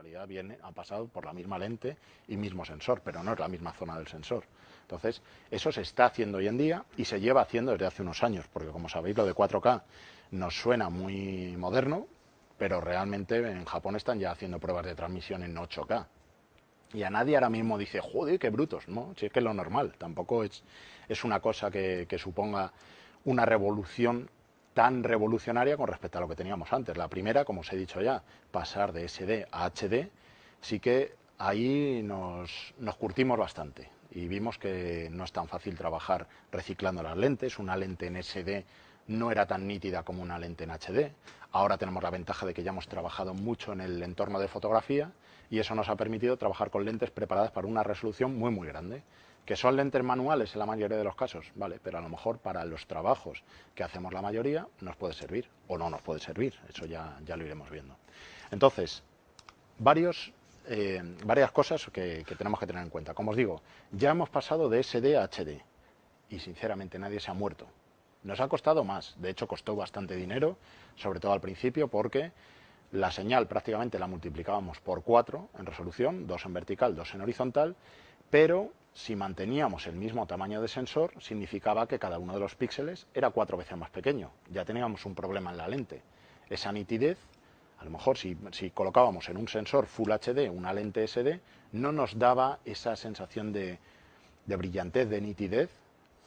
realidad ha pasado por la misma lente y mismo sensor, pero no es la misma zona del sensor. Entonces, eso se está haciendo hoy en día y se lleva haciendo desde hace unos años, porque como sabéis, lo de 4K nos suena muy moderno, pero realmente en Japón están ya haciendo pruebas de transmisión en 8K. Y a nadie ahora mismo dice, joder, qué brutos, ¿no? Si es que es lo normal, tampoco es una cosa que suponga una revolución tan revolucionaria con respecto a lo que teníamos antes. La primera, como os he dicho ya, pasar de SD a HD, sí que ahí nos curtimos bastante y vimos que no es tan fácil trabajar reciclando las lentes. Una lente en SD no era tan nítida como una lente en HD. Ahora tenemos la ventaja de que ya hemos trabajado mucho en el entorno de fotografía y eso nos ha permitido trabajar con lentes preparadas para una resolución muy muy grande. Que son lentes manuales en la mayoría de los casos, vale, pero a lo mejor para los trabajos que hacemos la mayoría nos puede servir o no nos puede servir, eso ya lo iremos viendo. Entonces, varias cosas que tenemos que tener en cuenta. Como os digo, ya hemos pasado de SD a HD y sinceramente nadie se ha muerto. Nos ha costado más, de hecho costó bastante dinero, sobre todo al principio, porque la señal prácticamente la multiplicábamos por 4 en resolución, 2 en vertical, 2 en horizontal, pero si manteníamos el mismo tamaño de sensor, significaba que cada uno de los píxeles era 4 veces más pequeño. Ya teníamos un problema en la lente. Esa nitidez, a lo mejor si colocábamos en un sensor Full HD una lente SD, no nos daba esa sensación de brillantez, de nitidez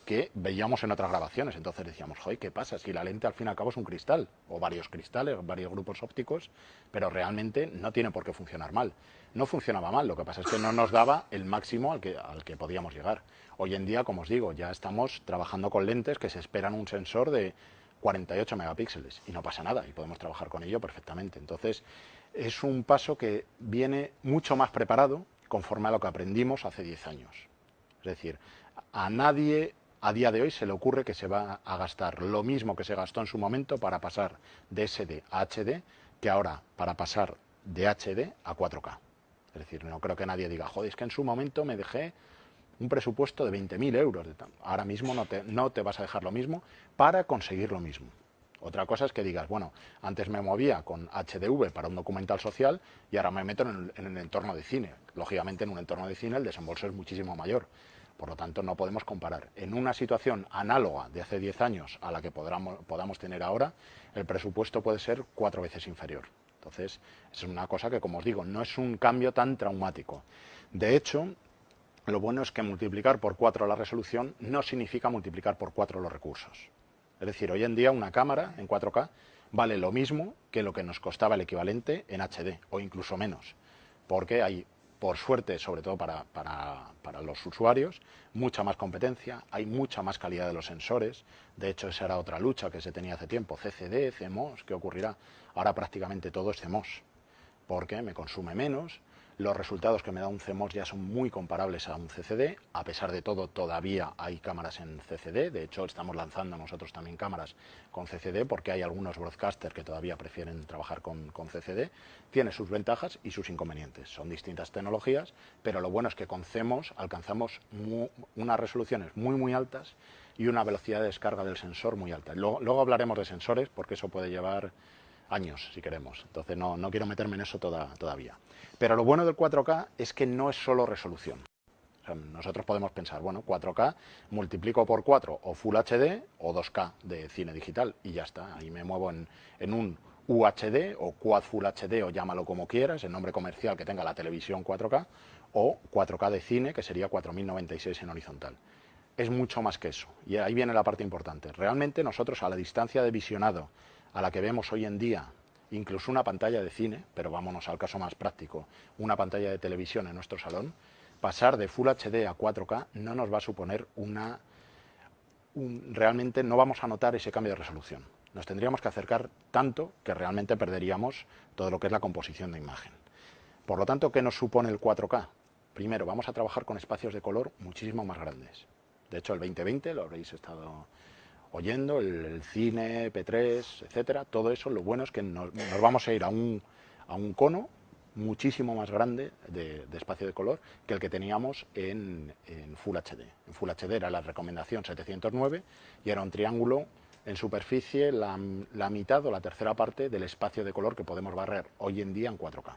que veíamos en otras grabaciones. Entonces decíamos, joder, ¿qué pasa? Si la lente al fin y al cabo es un cristal, o varios cristales, varios grupos ópticos, pero realmente no tiene por qué funcionar mal. No funcionaba mal, lo que pasa es que no nos daba el máximo al que podíamos llegar. Hoy en día, como os digo, ya estamos trabajando con lentes que se esperan un sensor de 48 megapíxeles y no pasa nada y podemos trabajar con ello perfectamente. Entonces, es un paso que viene mucho más preparado conforme a lo que aprendimos hace 10 años. Es decir, a nadie a día de hoy se le ocurre que se va a gastar lo mismo que se gastó en su momento para pasar de SD a HD que ahora para pasar de HD a 4K. Es decir, no creo que nadie diga, joder, es que en su momento me dejé un presupuesto de 20.000 euros. Ahora mismo no te vas a dejar lo mismo para conseguir lo mismo. Otra cosa es que digas, bueno, antes me movía con HDV para un documental social y ahora me meto en el entorno de cine. Lógicamente, en un entorno de cine el desembolso es muchísimo mayor. Por lo tanto, no podemos comparar. En una situación análoga de hace 10 años a la que podamos tener ahora, el presupuesto puede ser 4 veces inferior. Entonces, es una cosa que, como os digo, no es un cambio tan traumático. De hecho, lo bueno es que multiplicar por 4 la resolución no significa multiplicar por 4 los recursos. Es decir, hoy en día una cámara en 4K vale lo mismo que lo que nos costaba el equivalente en HD, o incluso menos, porque hay, por suerte, sobre todo para los usuarios, mucha más competencia, hay mucha más calidad de los sensores. De hecho, esa era otra lucha que se tenía hace tiempo, CCD, CMOS, ¿qué ocurrirá? Ahora prácticamente todo es CMOS, porque me consume menos. Los resultados que me da un CMOS ya son muy comparables a un CCD. A pesar de todo, todavía hay cámaras en CCD. De hecho, estamos lanzando nosotros también cámaras con CCD porque hay algunos broadcasters que todavía prefieren trabajar con CCD. Tiene sus ventajas y sus inconvenientes. Son distintas tecnologías, pero lo bueno es que con CMOS alcanzamos unas resoluciones muy, muy altas y una velocidad de descarga del sensor muy alta. Luego hablaremos de sensores porque eso puede llevar años, si queremos. Entonces no quiero meterme en eso todavía. Pero lo bueno del 4K es que no es solo resolución. O sea, nosotros podemos pensar, bueno, 4K multiplico por 4 o Full HD o 2K de cine digital y ya está. Ahí me muevo en un UHD o Quad Full HD o llámalo como quieras, el nombre comercial que tenga la televisión 4K o 4K de cine, que sería 4096 en horizontal. Es mucho más que eso. Y ahí viene la parte importante. Realmente nosotros a la distancia de visionado a la que vemos hoy en día, incluso una pantalla de cine, pero vámonos al caso más práctico, una pantalla de televisión en nuestro salón, pasar de Full HD a 4K no nos va a suponer realmente no vamos a notar ese cambio de resolución. Nos tendríamos que acercar tanto que realmente perderíamos todo lo que es la composición de imagen. Por lo tanto, ¿qué nos supone el 4K? Primero, vamos a trabajar con espacios de color muchísimo más grandes. De hecho, el 2020 lo habréis estado oyendo, el cine, P3, etcétera, todo eso, lo bueno es que nos vamos a ir a un cono muchísimo más grande de espacio de color que el que teníamos en Full HD. En Full HD era la recomendación 709 y era un triángulo en superficie la mitad o la tercera parte del espacio de color que podemos barrer hoy en día en 4K.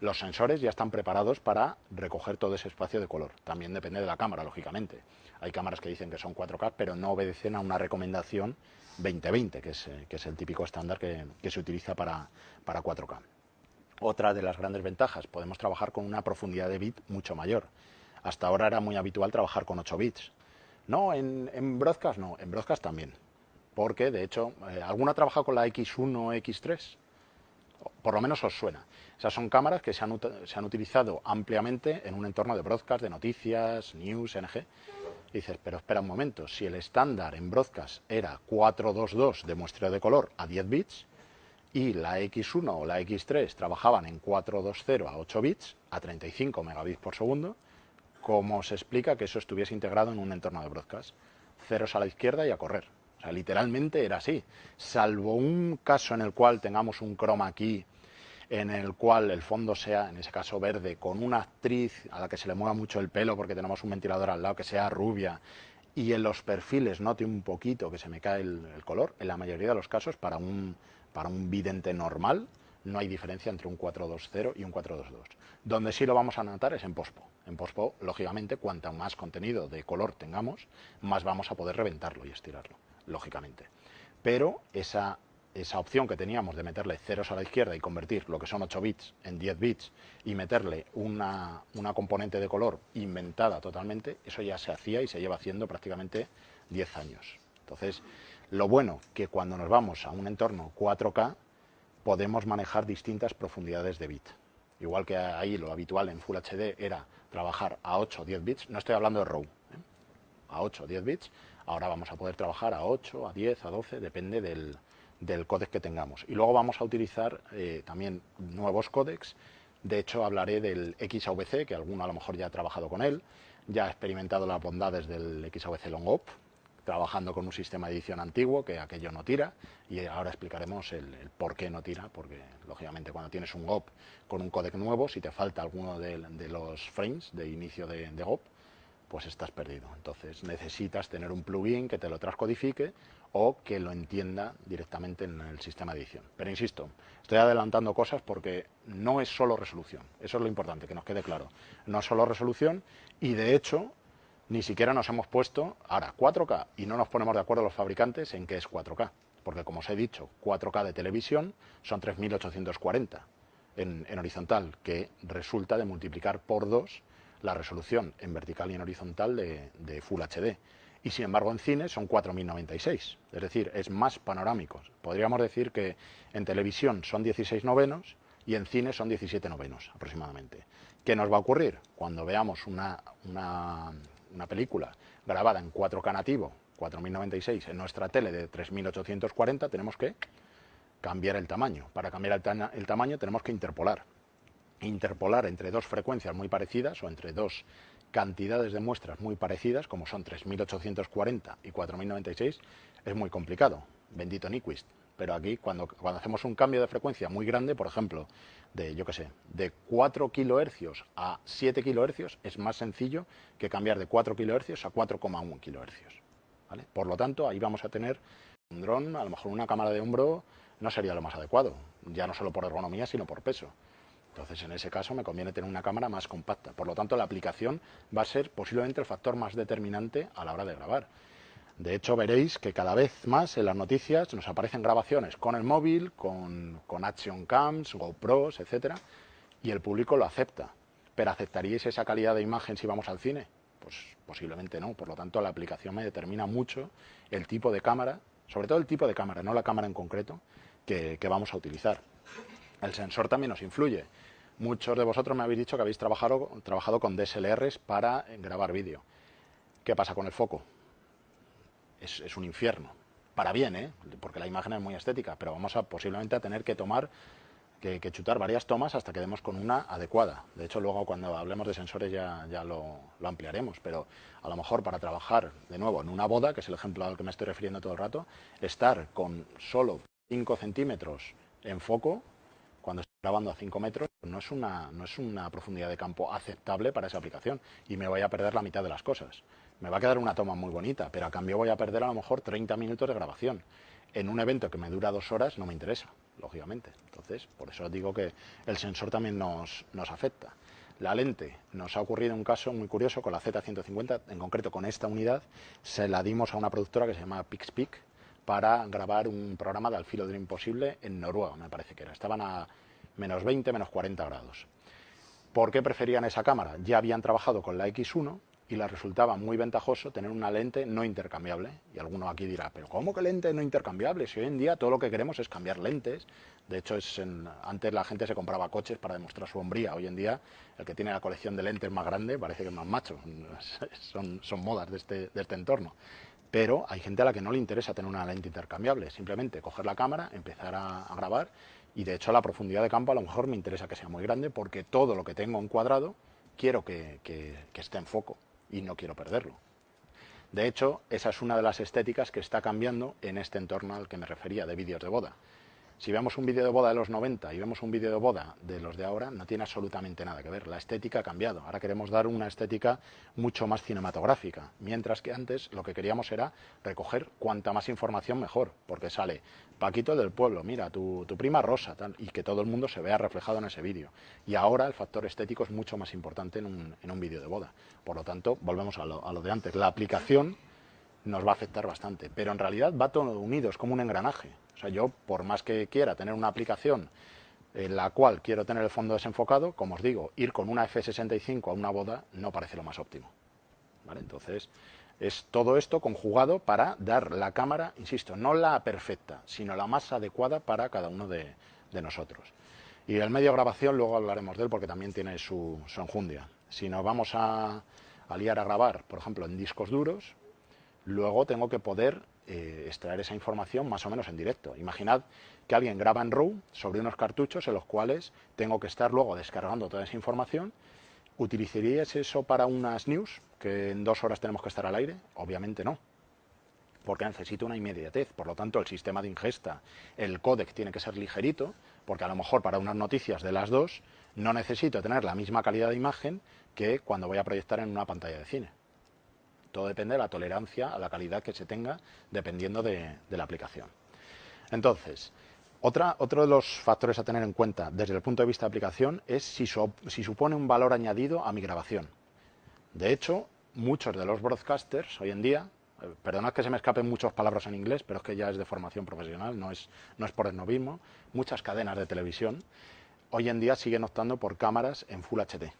Los sensores ya están preparados para recoger todo ese espacio de color. También depende de la cámara, lógicamente. Hay cámaras que dicen que son 4K, pero no obedecen a una recomendación 2020, que es el típico estándar que se utiliza para 4K. Otra de las grandes ventajas, podemos trabajar con una profundidad de bit mucho mayor. Hasta ahora era muy habitual trabajar con 8 bits. No, en broadcast no, en broadcast también. Porque, de hecho, ¿alguna ha trabajado con la X1 o X3? Por lo menos os suena. Esas son cámaras que se han utilizado ampliamente en un entorno de broadcast, de noticias, news, NG. Y dices, pero espera un momento, si el estándar en broadcast era 422 de muestreo de color a 10 bits y la X1 o la X3 trabajaban en 420 a 8 bits a 35 megabits por segundo, ¿cómo se explica que eso estuviese integrado en un entorno de broadcast? Ceros a la izquierda y a correr. O sea, literalmente era así. Salvo un caso en el cual tengamos un chroma key en el cual el fondo sea, en ese caso, verde, con una actriz a la que se le mueva mucho el pelo porque tenemos un ventilador al lado que sea rubia, y en los perfiles note un poquito que se me cae el color, en la mayoría de los casos, para un vidente normal, no hay diferencia entre un 420 y un 422. Donde sí lo vamos a notar es en pospo. En pospo, lógicamente, cuanto más contenido de color tengamos, más vamos a poder reventarlo y estirarlo, lógicamente. Pero esa opción que teníamos de meterle ceros a la izquierda y convertir lo que son 8 bits en 10 bits y meterle una componente de color inventada totalmente, eso ya se hacía y se lleva haciendo prácticamente 10 años. Entonces, lo bueno que cuando nos vamos a un entorno 4K podemos manejar distintas profundidades de bit. Igual que ahí lo habitual en Full HD era trabajar a 8 o 10 bits, no estoy hablando de RAW, a 8 o 10 bits, ahora vamos a poder trabajar a 8, a 10, a 12, depende del códec que tengamos. Y luego vamos a utilizar también nuevos códecs. De hecho, hablaré del XAVC, que alguno a lo mejor ya ha trabajado con él, ya ha experimentado las bondades del XAVC Long-Op, trabajando con un sistema de edición antiguo, que aquello no tira, y ahora explicaremos el por qué no tira, porque lógicamente cuando tienes un GOP con un códec nuevo, si te falta alguno de los frames de inicio de GOP, pues estás perdido. Entonces necesitas tener un plugin que te lo transcodifique o que lo entienda directamente en el sistema de edición. Pero insisto, estoy adelantando cosas porque no es solo resolución. Eso es lo importante, que nos quede claro. No es solo resolución y, de hecho, ni siquiera nos hemos puesto ahora 4K y no nos ponemos de acuerdo los fabricantes en qué es 4K. Porque, como os he dicho, 4K de televisión son 3840 en horizontal, que resulta de multiplicar por 2 la resolución en vertical y en horizontal de Full HD. Y sin embargo en cine son 4096, es decir, es más panorámico. Podríamos decir que en televisión son 16 novenos y en cine son 17 novenos aproximadamente. ¿Qué nos va a ocurrir? Cuando veamos una película grabada en 4K nativo, 4096, en nuestra tele de 3840, tenemos que cambiar el tamaño. Para cambiar el tamaño tenemos que interpolar entre dos frecuencias muy parecidas o entre dos cantidades de muestras muy parecidas, como son 3840 y 4096, es muy complicado, bendito Nyquist. Pero aquí, cuando hacemos un cambio de frecuencia muy grande, por ejemplo, de 4 kHz a 7 kHz, es más sencillo que cambiar de 4 kHz a 4,1 kHz. ¿Vale? Por lo tanto, ahí vamos a tener un dron, a lo mejor una cámara de hombro no sería lo más adecuado, ya no solo por ergonomía, sino por peso. Entonces, en ese caso, me conviene tener una cámara más compacta. Por lo tanto, la aplicación va a ser posiblemente el factor más determinante a la hora de grabar. De hecho, veréis que cada vez más en las noticias nos aparecen grabaciones con el móvil, con Action Cams, GoPros, etcétera, y el público lo acepta. ¿Pero aceptaríais esa calidad de imagen si vamos al cine? Pues posiblemente no. Por lo tanto, la aplicación me determina mucho el tipo de cámara, sobre todo el tipo de cámara, no la cámara en concreto, que vamos a utilizar. El sensor también nos influye. Muchos de vosotros me habéis dicho que habéis trabajado con DSLRs para grabar vídeo. ¿Qué pasa con el foco? Es un infierno. Para bien, ¿eh? Porque la imagen es muy estética, pero vamos a posiblemente a tener que chutar varias tomas hasta que demos con una adecuada. De hecho, luego cuando hablemos de sensores ya lo ampliaremos, pero a lo mejor para trabajar, de nuevo, en una boda, que es el ejemplo al que me estoy refiriendo todo el rato, estar con solo 5 centímetros en foco, cuando estoy grabando a 5 metros, no es una profundidad de campo aceptable para esa aplicación y me voy a perder la mitad de las cosas. Me va a quedar una toma muy bonita, pero a cambio voy a perder a lo mejor 30 minutos de grabación. En un evento que me dura 2 horas no me interesa. lógicamente. Entonces, por eso os digo que el sensor también nos afecta. La lente, nos ha ocurrido un caso muy curioso con la Z150, en concreto con esta unidad, se la dimos a una productora que se llama PixPic para grabar un programa de Al filo de lo imposible en Noruega, me parece que era. Estaban a menos 20, menos 40 grados. ¿Por qué preferían esa cámara? Ya habían trabajado con la X1 y les resultaba muy ventajoso tener una lente no intercambiable. Y alguno aquí dirá, ¿pero cómo que lente no intercambiable? Si hoy en día todo lo que queremos es cambiar lentes. De hecho, antes la gente se compraba coches para demostrar su hombría. Hoy en día, el que tiene la colección de lentes más grande parece que es más macho. Son modas de este entorno. Pero hay gente a la que no le interesa tener una lente intercambiable. Simplemente coger la cámara, empezar a grabar. Y de hecho la profundidad de campo a lo mejor me interesa que sea muy grande porque todo lo que tengo encuadrado quiero que esté en foco y no quiero perderlo. De hecho, esa es una de las estéticas que está cambiando en este entorno al que me refería, de vídeos de boda. Si vemos un vídeo de boda de los 90 y vemos un vídeo de boda de los de ahora, no tiene absolutamente nada que ver. La estética ha cambiado. Ahora queremos dar una estética mucho más cinematográfica, mientras que antes lo que queríamos era recoger cuanta más información mejor, porque sale Paquito del pueblo, mira, tu prima Rosa, tal, y que todo el mundo se vea reflejado en ese vídeo. Y ahora el factor estético es mucho más importante en un vídeo de boda. Por lo tanto, volvemos a lo de antes. La aplicación nos va a afectar bastante, pero en realidad va todo unido, es como un engranaje. O sea, yo, por más que quiera tener una aplicación en la cual quiero tener el fondo desenfocado, como os digo, ir con una F65 a una boda no parece lo más óptimo, ¿vale? Entonces, es todo esto conjugado para dar la cámara, insisto, no la perfecta, sino la más adecuada para cada uno de nosotros. Y el medio de grabación, luego hablaremos de él porque también tiene su enjundia. Si nos vamos a liar a grabar, por ejemplo, en discos duros, luego tengo que poder extraer esa información más o menos en directo. Imaginad que alguien graba en RAW sobre unos cartuchos en los cuales tengo que estar luego descargando toda esa información. ¿Utilizaríais eso para unas news que en 2 horas tenemos que estar al aire? Obviamente no, porque necesito una inmediatez. Por lo tanto, el sistema de ingesta, el códec tiene que ser ligerito, porque a lo mejor para unas noticias de las 2 no necesito tener la misma calidad de imagen que cuando voy a proyectar en una pantalla de cine. Todo depende de la tolerancia a la calidad que se tenga dependiendo de la aplicación. Entonces, otro de los factores a tener en cuenta desde el punto de vista de aplicación es si supone un valor añadido a mi grabación. De hecho, muchos de los broadcasters hoy en día, perdonad que se me escapen muchas palabras en inglés, pero es que ya es de formación profesional, no es por esnovismo, muchas cadenas de televisión hoy en día siguen optando por cámaras en Full HD.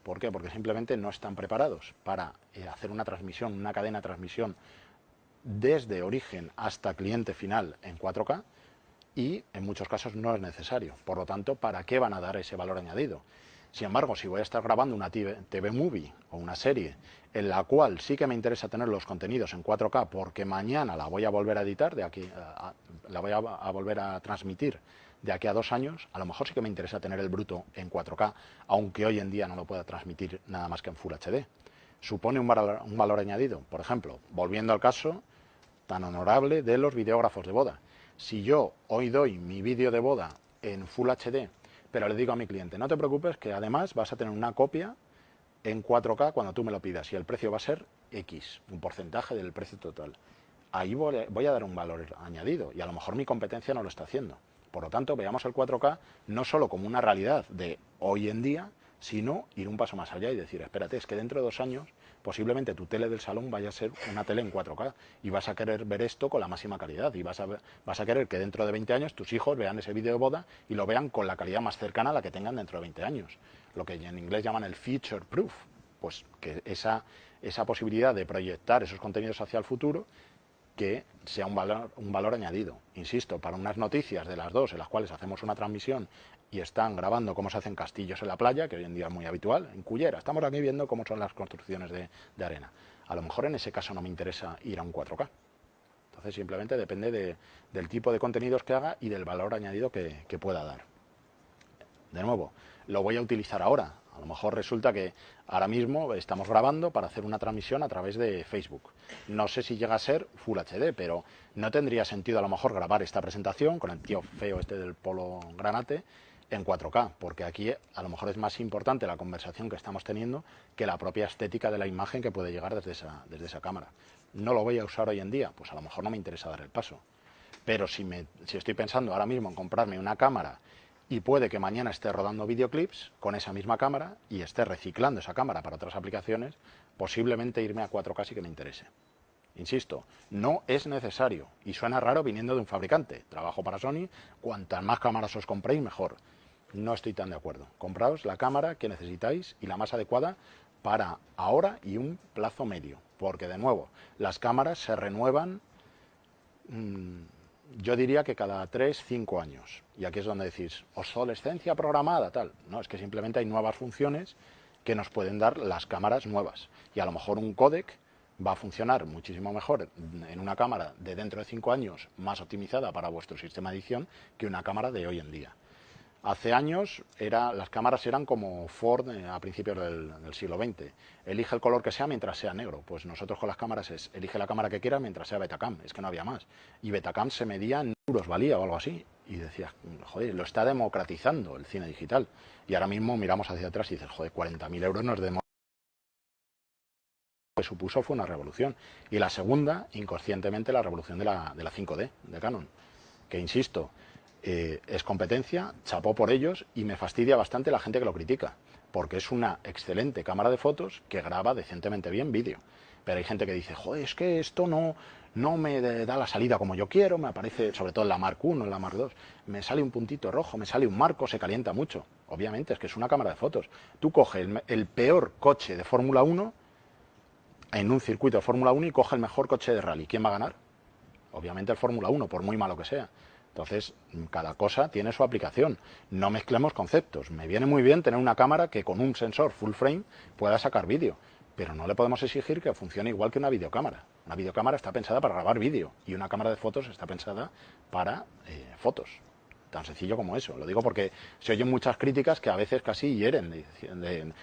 ¿Por qué? Porque simplemente no están preparados para hacer una transmisión, una cadena de transmisión desde origen hasta cliente final en 4K y en muchos casos no es necesario. Por lo tanto, ¿para qué van a dar ese valor añadido? Sin embargo, si voy a estar grabando una TV Movie o una serie en la cual sí que me interesa tener los contenidos en 4K porque mañana la voy a volver a editar, la voy a volver a transmitir de aquí a 2 años, a lo mejor sí que me interesa tener el bruto en 4K, aunque hoy en día no lo pueda transmitir nada más que en Full HD. Supone un valor añadido. Por ejemplo, volviendo al caso tan honorable de los videógrafos de boda. Si yo hoy doy mi vídeo de boda en Full HD, pero le digo a mi cliente, no te preocupes que además vas a tener una copia en 4K cuando tú me lo pidas y el precio va a ser X, un porcentaje del precio total. Ahí voy a dar un valor añadido y a lo mejor mi competencia no lo está haciendo. Por lo tanto, veamos el 4K no solo como una realidad de hoy en día, sino ir un paso más allá y decir, espérate, es que dentro de 2 años posiblemente tu tele del salón vaya a ser una tele en 4K y vas a querer ver esto con la máxima calidad y vas a querer que dentro de 20 años tus hijos vean ese vídeo de boda y lo vean con la calidad más cercana a la que tengan dentro de 20 años. Lo que en inglés llaman el future proof, pues que esa posibilidad de proyectar esos contenidos hacia el futuro que sea un valor añadido. Insisto, para unas noticias de las 2 en las cuales hacemos una transmisión y están grabando cómo se hacen castillos en la playa, que hoy en día es muy habitual, en Cullera, estamos aquí viendo cómo son las construcciones de arena. A lo mejor en ese caso no me interesa ir a un 4K. Entonces simplemente depende del tipo de contenidos que haga y del valor añadido que pueda dar. De nuevo, lo voy a utilizar ahora. A lo mejor resulta que ahora mismo estamos grabando para hacer una transmisión a través de Facebook. No sé si llega a ser Full HD, pero no tendría sentido a lo mejor grabar esta presentación con el tío feo este del polo granate en 4K, porque aquí a lo mejor es más importante la conversación que estamos teniendo que la propia estética de la imagen que puede llegar desde esa cámara. ¿No lo voy a usar hoy en día? Pues a lo mejor no me interesa dar el paso. Pero si estoy pensando ahora mismo en comprarme una cámara y puede que mañana esté rodando videoclips con esa misma cámara y esté reciclando esa cámara para otras aplicaciones, posiblemente irme a 4K sí que me interese. Insisto, no es necesario, y suena raro viniendo de un fabricante. Trabajo para Sony, cuantas más cámaras os compréis, mejor. No estoy tan de acuerdo. Compraos la cámara que necesitáis y la más adecuada para ahora y un plazo medio. Porque, de nuevo, las cámaras se renuevan, yo diría que cada 3-5 años. Y aquí es donde decís, obsolescencia programada, tal. No, es que simplemente hay nuevas funciones que nos pueden dar las cámaras nuevas. Y a lo mejor un códec va a funcionar muchísimo mejor en una cámara de dentro de 5 años más optimizada para vuestro sistema de edición que una cámara de hoy en día. Hace años las cámaras eran como Ford a principios del siglo XX. Elige el color que sea mientras sea negro. Pues nosotros con las cámaras elige la cámara que quieras mientras sea Betacam. Es que no había más. Y Betacam se medía en euros, valía o algo así. Y decías, joder, lo está democratizando el cine digital. Y ahora mismo miramos hacia atrás y dices, joder, 40.000 euros nos que supuso fue una revolución. Y la segunda, inconscientemente, la revolución de la 5D, de Canon. Que, insisto, es competencia, chapó por ellos y me fastidia bastante la gente que lo critica, porque es una excelente cámara de fotos que graba decentemente bien vídeo. Pero hay gente que dice, joder, es que esto no me da la salida como yo quiero, me aparece, sobre todo en la Mark I, en la Mark II, me sale un puntito rojo, me sale un marco, se calienta mucho. Obviamente, es que es una cámara de fotos. Tú coges el peor coche de Fórmula 1 en un circuito de Fórmula 1 y coge el mejor coche de rally. ¿Quién va a ganar? Obviamente el Fórmula 1, por muy malo que sea. Entonces, cada cosa tiene su aplicación. No mezclemos conceptos. Me viene muy bien tener una cámara que con un sensor full frame pueda sacar vídeo, pero no le podemos exigir que funcione igual que una videocámara. Una videocámara está pensada para grabar vídeo y una cámara de fotos está pensada para fotos. Tan sencillo como eso. Lo digo porque se oyen muchas críticas que a veces casi hieren,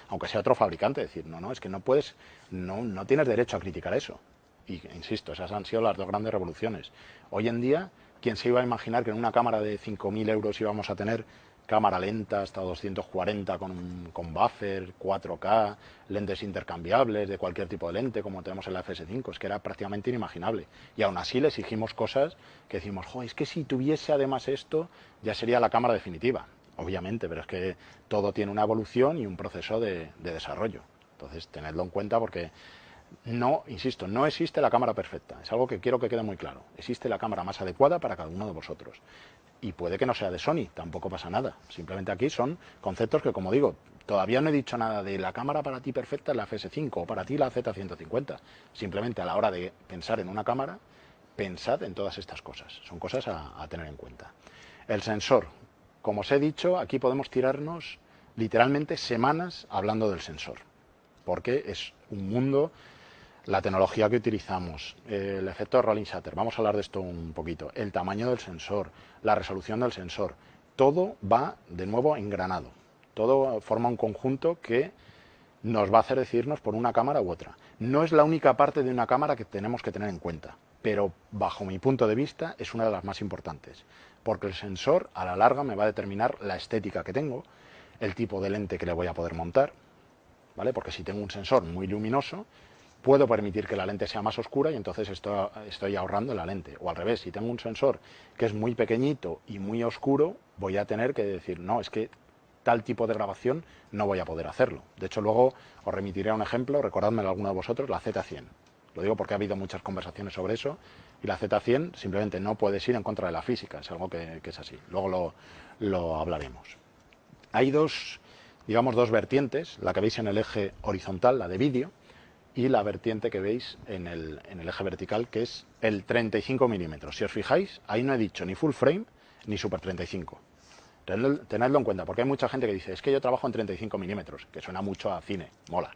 aunque sea otro fabricante, decir, no, es que no puedes, no tienes derecho a criticar eso. Y insisto, esas han sido las dos grandes revoluciones. Hoy en día, ¿quién se iba a imaginar que en una cámara de 5.000 euros íbamos a tener cámara lenta hasta 240 con buffer, 4K, lentes intercambiables de cualquier tipo de lente como tenemos en la FS5? Es que era prácticamente inimaginable. Y aún así le exigimos cosas que decimos, joder, es que si tuviese además esto, ya sería la cámara definitiva. Obviamente, pero es que todo tiene una evolución y un proceso de desarrollo. Entonces, tenedlo en cuenta porque no, insisto, no existe la cámara perfecta. Es algo que quiero que quede muy claro. Existe la cámara más adecuada para cada uno de vosotros. Y puede que no sea de Sony, tampoco pasa nada. Simplemente aquí son conceptos que, como digo, todavía no he dicho nada de la cámara para ti perfecta es la FS5 o para ti la Z150. Simplemente a la hora de pensar en una cámara, pensad en todas estas cosas. Son cosas a tener en cuenta. El sensor. Como os he dicho, aquí podemos tirarnos literalmente semanas hablando del sensor. Porque es un mundo. La tecnología que utilizamos, el efecto de rolling shutter, vamos a hablar de esto un poquito, el tamaño del sensor, la resolución del sensor, todo va de nuevo engranado, todo forma un conjunto que nos va a hacer decidirnos por una cámara u otra. No es la única parte de una cámara que tenemos que tener en cuenta, pero bajo mi punto de vista es una de las más importantes, porque el sensor a la larga me va a determinar la estética que tengo, el tipo de lente que le voy a poder montar, ¿vale? Porque si tengo un sensor muy luminoso, puedo permitir que la lente sea más oscura y entonces estoy ahorrando en la lente. O al revés, si tengo un sensor que es muy pequeñito y muy oscuro, voy a tener que decir, no, es que tal tipo de grabación no voy a poder hacerlo. De hecho, luego os remitiré a un ejemplo, recordádmelo alguno de vosotros, la Z100. Lo digo porque ha habido muchas conversaciones sobre eso y la Z100 simplemente no puedes ir en contra de la física, es algo que es así. Luego lo hablaremos. Hay dos vertientes, la que veis en el eje horizontal, la de vídeo, y la vertiente que veis en el eje vertical, que es el 35 milímetros. Si os fijáis, ahí no he dicho ni full frame ni super 35. Tenedlo en cuenta, porque hay mucha gente que dice, es que yo trabajo en 35 milímetros, que suena mucho a cine, mola.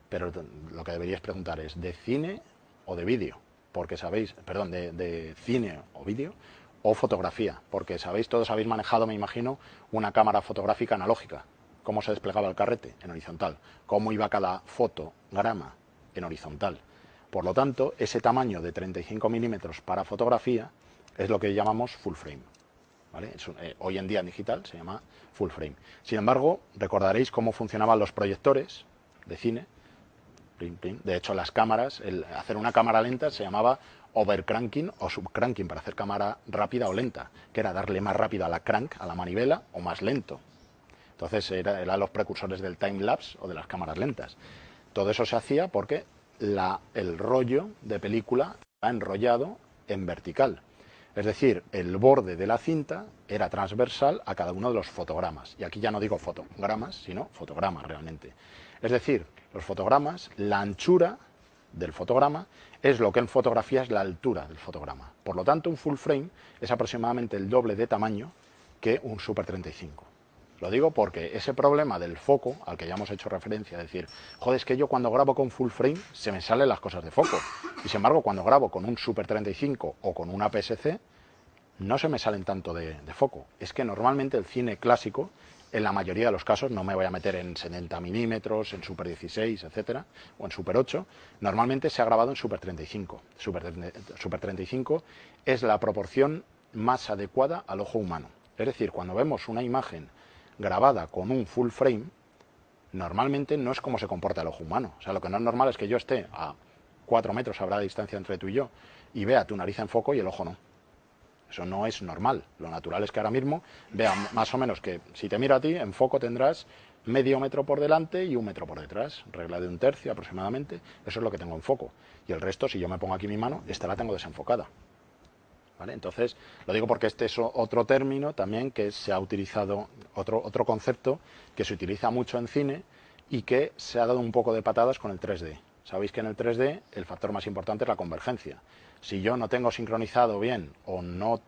Pero lo que deberíais preguntar es, ¿de cine o de vídeo? Porque sabéis, perdón, de cine o vídeo o fotografía, porque sabéis, todos habéis manejado, me imagino, una cámara fotográfica analógica. Cómo se desplegaba el carrete en horizontal, cómo iba cada fotograma en horizontal. Por lo tanto, ese tamaño de 35 milímetros para fotografía es lo que llamamos full frame. ¿Vale? Hoy en día en digital se llama full frame. Sin embargo, recordaréis cómo funcionaban los proyectores de cine. Plin, plin. De hecho, las cámaras, hacer una cámara lenta se llamaba overcranking o subcranking, para hacer cámara rápida o lenta, que era darle más rápido a la crank, a la manivela, o más lento. Entonces eran los precursores del time-lapse o de las cámaras lentas. Todo eso se hacía porque el rollo de película estaba enrollado en vertical. Es decir, el borde de la cinta era transversal a cada uno de los fotogramas. Y aquí ya no digo fotogramas, sino fotogramas realmente. Es decir, los fotogramas, la anchura del fotograma es lo que en fotografía es la altura del fotograma. Por lo tanto, un full frame es aproximadamente el doble de tamaño que un Super 35. Lo digo porque ese problema del foco, al que ya hemos hecho referencia, es decir, joder, es que yo cuando grabo con full frame se me salen las cosas de foco. Y sin embargo, cuando grabo con un Super 35 o con una APS-C, no se me salen tanto de foco. Es que normalmente el cine clásico, en la mayoría de los casos, no me voy a meter en 70 milímetros, en Super 16, etcétera, o en Super 8, normalmente se ha grabado en Super 35. Super 35 es la proporción más adecuada al ojo humano. Es decir, cuando vemos una imagen grabada con un full frame, normalmente no es como se comporta el ojo humano. O sea, lo que no es normal es que yo esté a 4 metros, habrá de distancia entre tú y yo, y vea tu nariz en foco y el ojo no. Eso no es normal. Lo natural es que ahora mismo vea más o menos que si te miro a ti, en foco tendrás medio metro por delante y 1 metro por detrás, regla de 1/3 aproximadamente. Eso es lo que tengo en foco. Y el resto, si yo me pongo aquí mi mano, esta la tengo desenfocada. ¿Vale? Entonces, lo digo porque este es otro término también que se ha utilizado, otro concepto que se utiliza mucho en cine y que se ha dado un poco de patadas con el 3D. Sabéis que en el 3D el factor más importante es la convergencia. Si yo no tengo sincronizado bien o no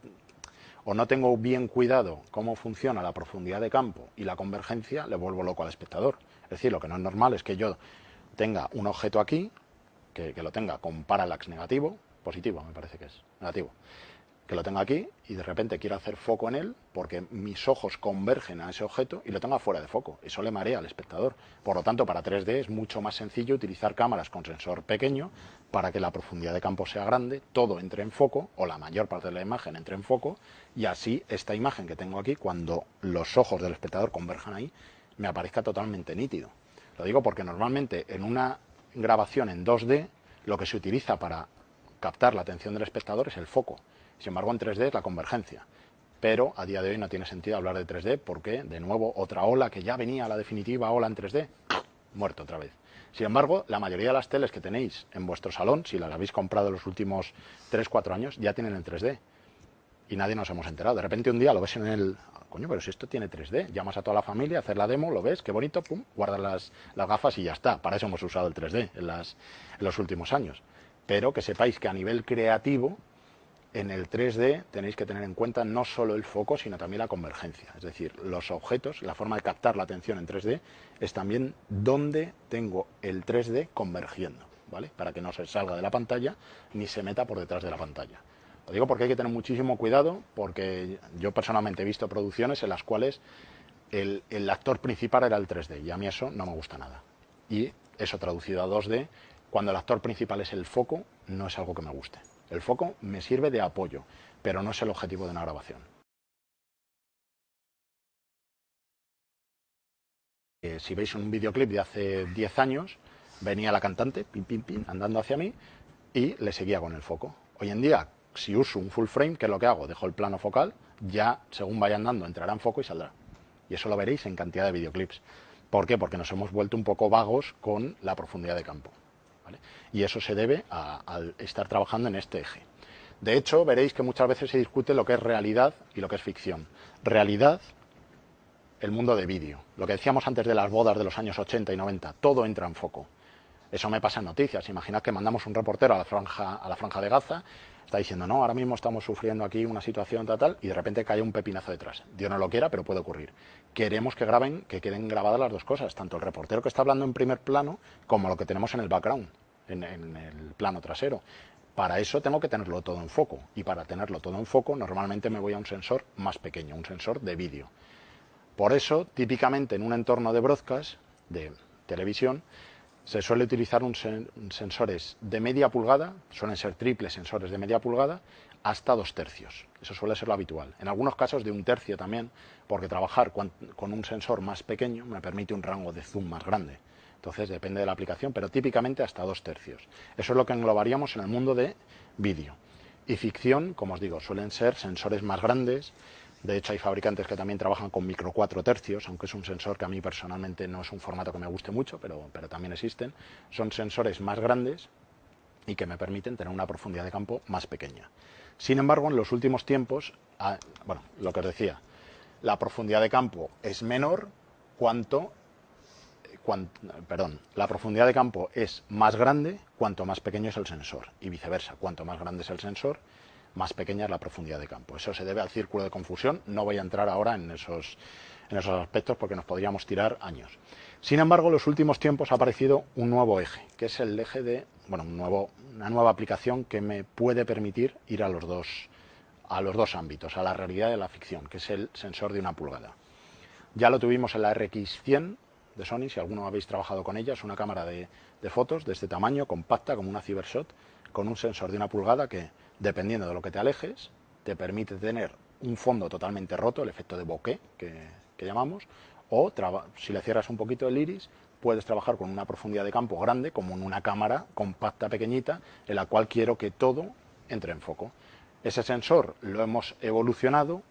tengo bien cuidado cómo funciona la profundidad de campo y la convergencia, le vuelvo loco al espectador. Es decir, lo que no es normal es que yo tenga un objeto aquí, que lo tenga con parallax negativo, positivo me parece que es, negativo, que lo tenga aquí y de repente quiero hacer foco en él porque mis ojos convergen a ese objeto y lo tenga fuera de foco. Eso le marea al espectador. Por lo tanto, para 3D es mucho más sencillo utilizar cámaras con sensor pequeño para que la profundidad de campo sea grande, todo entre en foco o la mayor parte de la imagen entre en foco y así esta imagen que tengo aquí, cuando los ojos del espectador converjan ahí, me aparezca totalmente nítido. Lo digo porque normalmente en una grabación en 2D lo que se utiliza para captar la atención del espectador es el foco. Sin embargo, en 3D es la convergencia. Pero a día de hoy no tiene sentido hablar de 3D porque, de nuevo, otra ola que ya venía, la definitiva ola en 3D, muerto otra vez. Sin embargo, la mayoría de las teles que tenéis en vuestro salón, si las habéis comprado en los últimos 3-4 años, ya tienen el 3D. Y nadie nos hemos enterado. De repente un día lo ves en el... Coño, pero si esto tiene 3D. Llamas a toda la familia, hacer la demo, lo ves, qué bonito, pum, guardas las gafas y ya está. Para eso hemos usado el 3D en los últimos años. Pero que sepáis que a nivel creativo, en el 3D tenéis que tener en cuenta no solo el foco, sino también la convergencia. Es decir, los objetos, la forma de captar la atención en 3D es también dónde tengo el 3D convergiendo, ¿vale? Para que no se salga de la pantalla ni se meta por detrás de la pantalla. Lo digo porque hay que tener muchísimo cuidado, porque yo personalmente he visto producciones en las cuales el actor principal era el 3D y a mí eso no me gusta nada. Y eso traducido a 2D, cuando el actor principal es el foco, no es algo que me guste. El foco me sirve de apoyo, pero no es el objetivo de una grabación. Si veis un videoclip de hace 10 años, venía la cantante, pin, pin, pin, andando hacia mí, y le seguía con el foco. Hoy en día, si uso un full frame, ¿qué es lo que hago? Dejo el plano focal, ya según vaya andando entrará en foco y saldrá. Y eso lo veréis en cantidad de videoclips. ¿Por qué? Porque nos hemos vuelto un poco vagos con la profundidad de campo, ¿vale? Y eso se debe a estar trabajando en este eje. De hecho, veréis que muchas veces se discute lo que es realidad y lo que es ficción. Realidad, el mundo de vídeo. Lo que decíamos antes de las bodas de los años 80 y 90, todo entra en foco. Eso me pasa en noticias. Imaginad que mandamos un reportero a la franja de Gaza, está diciendo, no, ahora mismo estamos sufriendo aquí una situación tal, y de repente cae un pepinazo detrás. Dios no lo quiera, pero puede ocurrir. Queremos que queden grabadas las dos cosas, tanto el reportero que está hablando en primer plano, como lo que tenemos en el background, en el plano trasero. Para eso tengo que tenerlo todo en foco, y para tenerlo todo en foco, normalmente me voy a un sensor más pequeño, un sensor de vídeo. Por eso, típicamente en un entorno de broadcast, de televisión, se suele utilizar sensores de media pulgada, suelen ser triples sensores de media pulgada, hasta 2/3. Eso suele ser lo habitual. En algunos casos de 1/3 también, porque trabajar con un sensor más pequeño me permite un rango de zoom más grande. Entonces depende de la aplicación, pero típicamente hasta 2/3. Eso es lo que englobaríamos en el mundo de vídeo. Y ficción, como os digo, suelen ser sensores más grandes. De hecho, hay fabricantes que también trabajan con micro 4/3, aunque es un sensor que a mí personalmente no es un formato que me guste mucho, pero también existen. Son sensores más grandes y que me permiten tener una profundidad de campo más pequeña. Sin embargo, en los últimos tiempos, bueno, lo que os decía, la profundidad de campo es menor la profundidad de campo es más grande cuanto más pequeño es el sensor y viceversa, cuanto más grande es el sensor, más pequeña es la profundidad de campo. Eso se debe al círculo de confusión, no voy a entrar ahora en esos aspectos porque nos podríamos tirar años. Sin embargo, en los últimos tiempos ha aparecido un nuevo eje, que es el eje de, bueno, una nueva aplicación que me puede permitir ir a los dos ámbitos, a la realidad y a la ficción, que es el sensor de 1 pulgada. Ya lo tuvimos en la RX100 de Sony, si alguno habéis trabajado con ella, es una cámara de fotos de este tamaño, compacta, como una Cybershot, con un sensor de 1 pulgada que, dependiendo de lo que te alejes, te permite tener un fondo totalmente roto, el efecto de bokeh que llamamos, o si le cierras un poquito el iris, puedes trabajar con una profundidad de campo grande, como en una cámara compacta pequeñita, en la cual quiero que todo entre en foco. Ese sensor lo hemos evolucionado,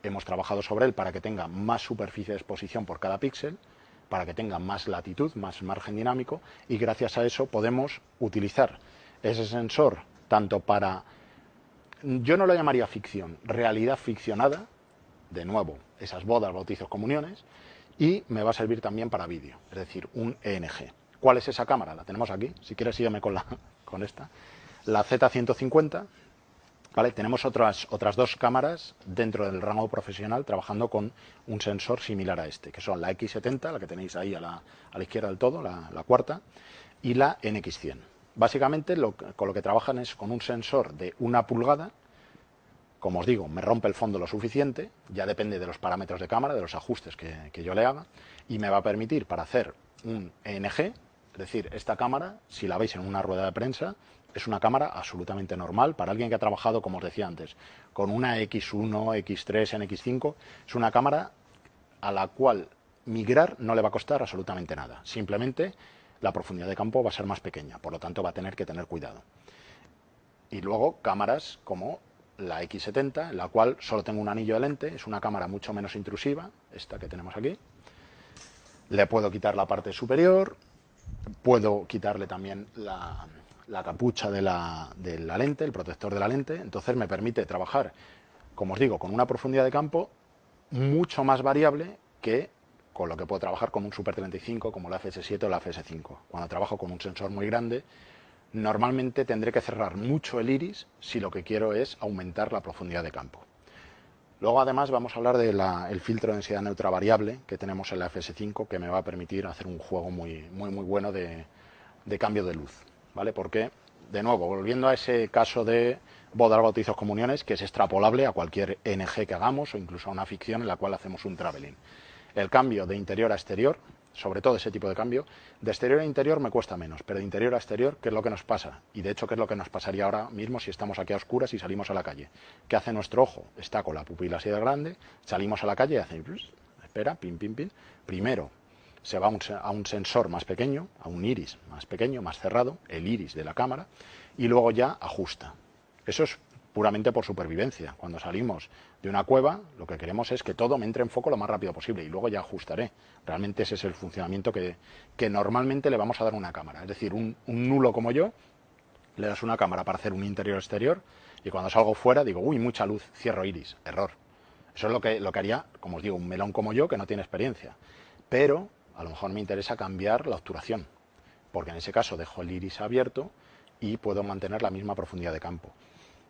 hemos trabajado sobre él para que tenga más superficie de exposición por cada píxel, para que tenga más latitud, más margen dinámico, y gracias a eso podemos utilizar ese sensor tanto para, yo no lo llamaría ficción, realidad ficcionada, de nuevo, esas bodas, bautizos, comuniones, y me va a servir también para vídeo, es decir, un ENG. ¿Cuál es esa cámara? La tenemos aquí, si quieres sígueme con esta. La Z150, ¿vale? Tenemos otras dos cámaras dentro del rango profesional trabajando con un sensor similar a este, que son la X70, la que tenéis ahí a la izquierda del todo, la cuarta, y la NX100. Básicamente con lo que trabajan es con un sensor de 1 pulgada. Como os digo, me rompe el fondo lo suficiente, ya depende de los parámetros de cámara, de los ajustes que yo le haga, y me va a permitir para hacer un ENG, es decir, esta cámara, si la veis en una rueda de prensa, es una cámara absolutamente normal para alguien que ha trabajado, como os decía antes, con una X1, X3, NX5, es una cámara a la cual migrar no le va a costar absolutamente nada, simplemente la profundidad de campo va a ser más pequeña, por lo tanto va a tener que tener cuidado. Y luego cámaras como la X70, en la cual solo tengo un anillo de lente, es una cámara mucho menos intrusiva, esta que tenemos aquí. Le puedo quitar la parte superior, puedo quitarle también la capucha de la lente, el protector de la lente, entonces me permite trabajar, como os digo, con una profundidad de campo mucho más variable que con lo que puedo trabajar con un Super 35 como la FS7 o la FS5. Cuando trabajo con un sensor muy grande, normalmente tendré que cerrar mucho el iris si lo que quiero es aumentar la profundidad de campo. Luego además vamos a hablar del filtro de densidad neutra variable que tenemos en la FS5, que me va a permitir hacer un juego muy bueno de cambio de luz, ¿vale? Porque, de nuevo, volviendo a ese caso de bodas, bautizos, comuniones, que es extrapolable a cualquier NG que hagamos o incluso a una ficción en la cual hacemos un traveling. El cambio de interior a exterior, sobre todo ese tipo de cambio, de exterior a interior me cuesta menos, pero de interior a exterior, ¿qué es lo que nos pasa? Y de hecho, ¿qué es lo que nos pasaría ahora mismo si estamos aquí a oscuras y salimos a la calle? ¿Qué hace nuestro ojo? Está con la pupila así de grande, salimos a la calle y hace, espera, pim, pim, pim. Primero se va a un sensor más pequeño, a un iris más pequeño, más cerrado, el iris de la cámara, y luego ya ajusta. Eso es puramente por supervivencia. Cuando salimos de una cueva, lo que queremos es que todo me entre en foco lo más rápido posible y luego ya ajustaré. Realmente ese es el funcionamiento que normalmente le vamos a dar a una cámara. Es decir, un nulo como yo, le das una cámara para hacer un interior-exterior y cuando salgo fuera digo, uy, mucha luz, cierro iris, error. Eso es lo que haría, como os digo, un melón como yo que no tiene experiencia. Pero a lo mejor me interesa cambiar la obturación, porque en ese caso dejo el iris abierto y puedo mantener la misma profundidad de campo.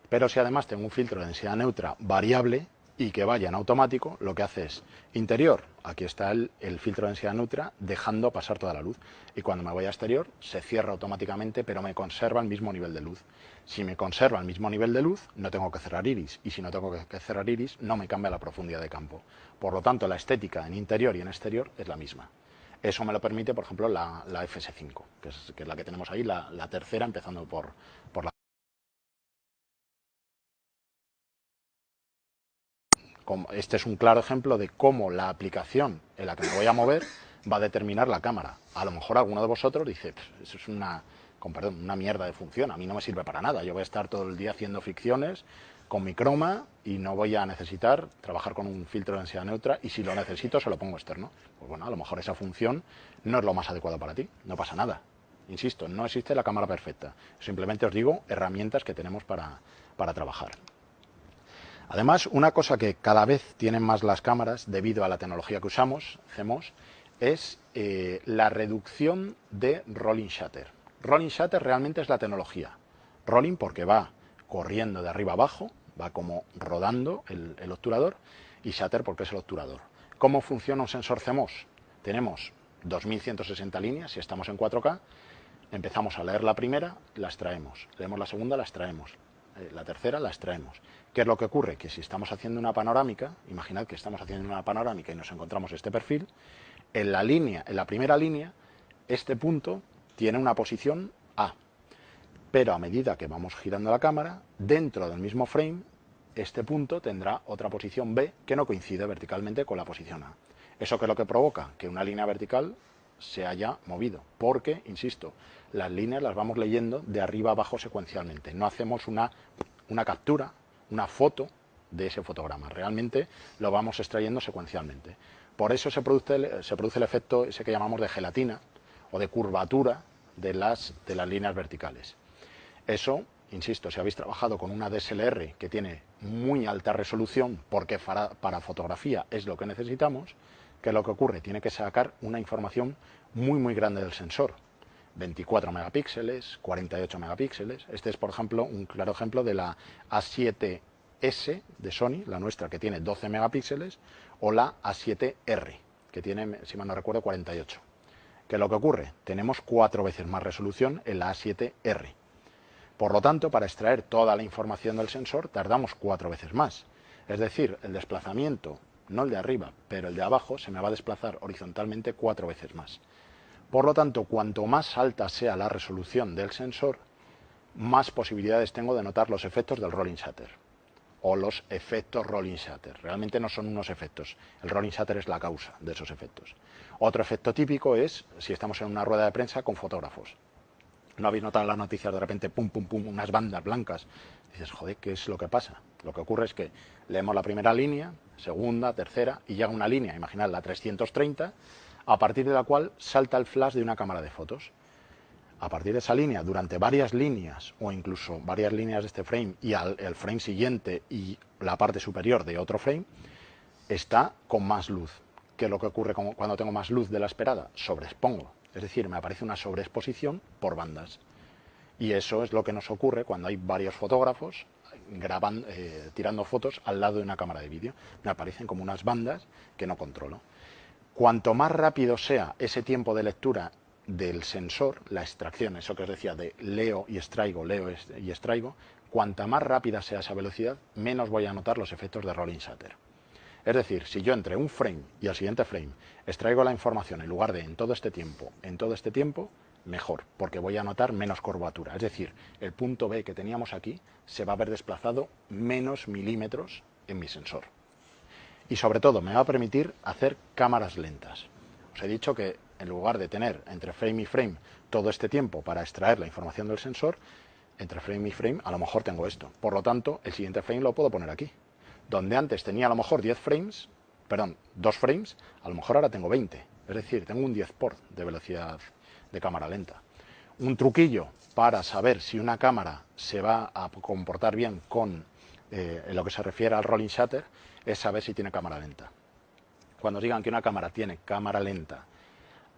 Pero si además tengo un filtro de densidad neutra variable y que vaya en automático, lo que hace es interior, aquí está el filtro de densidad neutra, dejando pasar toda la luz. Y cuando me voy a exterior, se cierra automáticamente, pero me conserva el mismo nivel de luz. Si me conserva el mismo nivel de luz, no tengo que cerrar iris. Y si no tengo que cerrar iris, no me cambia la profundidad de campo. Por lo tanto, la estética en interior y en exterior es la misma. Eso me lo permite, por ejemplo, la FS5, que es la que tenemos ahí, la tercera, empezando por la... Este es un claro ejemplo de cómo la aplicación en la que me voy a mover va a determinar la cámara. A lo mejor alguno de vosotros dice, eso es con perdón, una mierda de función, a mí no me sirve para nada, yo voy a estar todo el día haciendo ficciones con mi croma y no voy a necesitar trabajar con un filtro de densidad neutra, y si lo necesito se lo pongo externo. Pues bueno, a lo mejor esa función no es lo más adecuado para ti, no pasa nada. Insisto, no existe la cámara perfecta, simplemente os digo herramientas que tenemos para trabajar. Además, una cosa que cada vez tienen más las cámaras, debido a la tecnología que usamos, CMOS, es la reducción de rolling shutter. Rolling shutter realmente es la tecnología. Rolling porque va corriendo de arriba abajo, va como rodando el obturador, y shutter porque es el obturador. ¿Cómo funciona un sensor CMOS? Tenemos 2160 líneas, si estamos en 4K, empezamos a leer la primera, la extraemos, leemos la segunda, la extraemos, la tercera la extraemos. ¿Qué es lo que ocurre? Que si estamos haciendo una panorámica, imaginad que estamos haciendo una panorámica y nos encontramos este perfil, en la primera línea, este punto tiene una posición A, pero a medida que vamos girando la cámara, dentro del mismo frame, este punto tendrá otra posición B que no coincide verticalmente con la posición A. ¿Eso qué es lo que provoca? Que una línea vertical se haya movido, porque, insisto, las líneas las vamos leyendo de arriba abajo secuencialmente. No hacemos una captura, una foto de ese fotograma, realmente lo vamos extrayendo secuencialmente. Por eso se produce el efecto ese que llamamos de gelatina o de curvatura de las líneas verticales. Eso, insisto, si habéis trabajado con una DSLR que tiene muy alta resolución, porque para fotografía es lo que necesitamos, ¿qué es lo que ocurre? Tiene que sacar una información muy grande del sensor. 24 megapíxeles, 48 megapíxeles. Este es, por ejemplo, un claro ejemplo de la A7S de Sony, la nuestra, que tiene 12 megapíxeles, o la A7R, que tiene, si mal no recuerdo, 48. ¿Qué es lo que ocurre? Tenemos 4 veces más resolución en la A7R. Por lo tanto, para extraer toda la información del sensor tardamos 4 veces más. Es decir, el desplazamiento, no el de arriba, pero el de abajo, se me va a desplazar horizontalmente 4 veces más. Por lo tanto, cuanto más alta sea la resolución del sensor, más posibilidades tengo de notar los efectos del rolling shutter o los efectos rolling shutter. Realmente no son unos efectos, el rolling shutter es la causa de esos efectos. Otro efecto típico es si estamos en una rueda de prensa con fotógrafos. ¿No habéis notado en las noticias de repente, pum, pum, pum, unas bandas blancas? Dices, joder, ¿qué es lo que pasa? Lo que ocurre es que leemos la primera línea, segunda, tercera, y llega una línea, imaginad la 330, a partir de la cual salta el flash de una cámara de fotos. A partir de esa línea, durante varias líneas, o incluso varias líneas de este frame, y el frame siguiente y la parte superior de otro frame, está con más luz. ¿Qué es lo que ocurre cuando tengo más luz de la esperada? Sobreexpongo. Es decir, me aparece una sobreexposición por bandas. Y eso es lo que nos ocurre cuando hay varios fotógrafos tirando fotos al lado de una cámara de vídeo. Me aparecen como unas bandas que no controlo. Cuanto más rápido sea ese tiempo de lectura del sensor, la extracción, eso que os decía de leo y extraigo, cuanta más rápida sea esa velocidad, menos voy a notar los efectos de rolling shutter. Es decir, si yo entre un frame y el siguiente frame extraigo la información en lugar de en todo este tiempo, mejor, porque voy a notar menos curvatura. Es decir, el punto B que teníamos aquí se va a ver desplazado menos milímetros en mi sensor. Y sobre todo me va a permitir hacer cámaras lentas. Os he dicho que en lugar de tener entre frame y frame todo este tiempo para extraer la información del sensor, entre frame y frame a lo mejor tengo esto. Por lo tanto, el siguiente frame lo puedo poner aquí. Donde antes tenía a lo mejor 2 frames, a lo mejor ahora tengo 20. Es decir, tengo un 10 por de velocidad de cámara lenta. Un truquillo para saber si una cámara se va a comportar bien con en lo que se refiere al rolling shutter es saber si tiene cámara lenta. Cuando os digan que una cámara tiene cámara lenta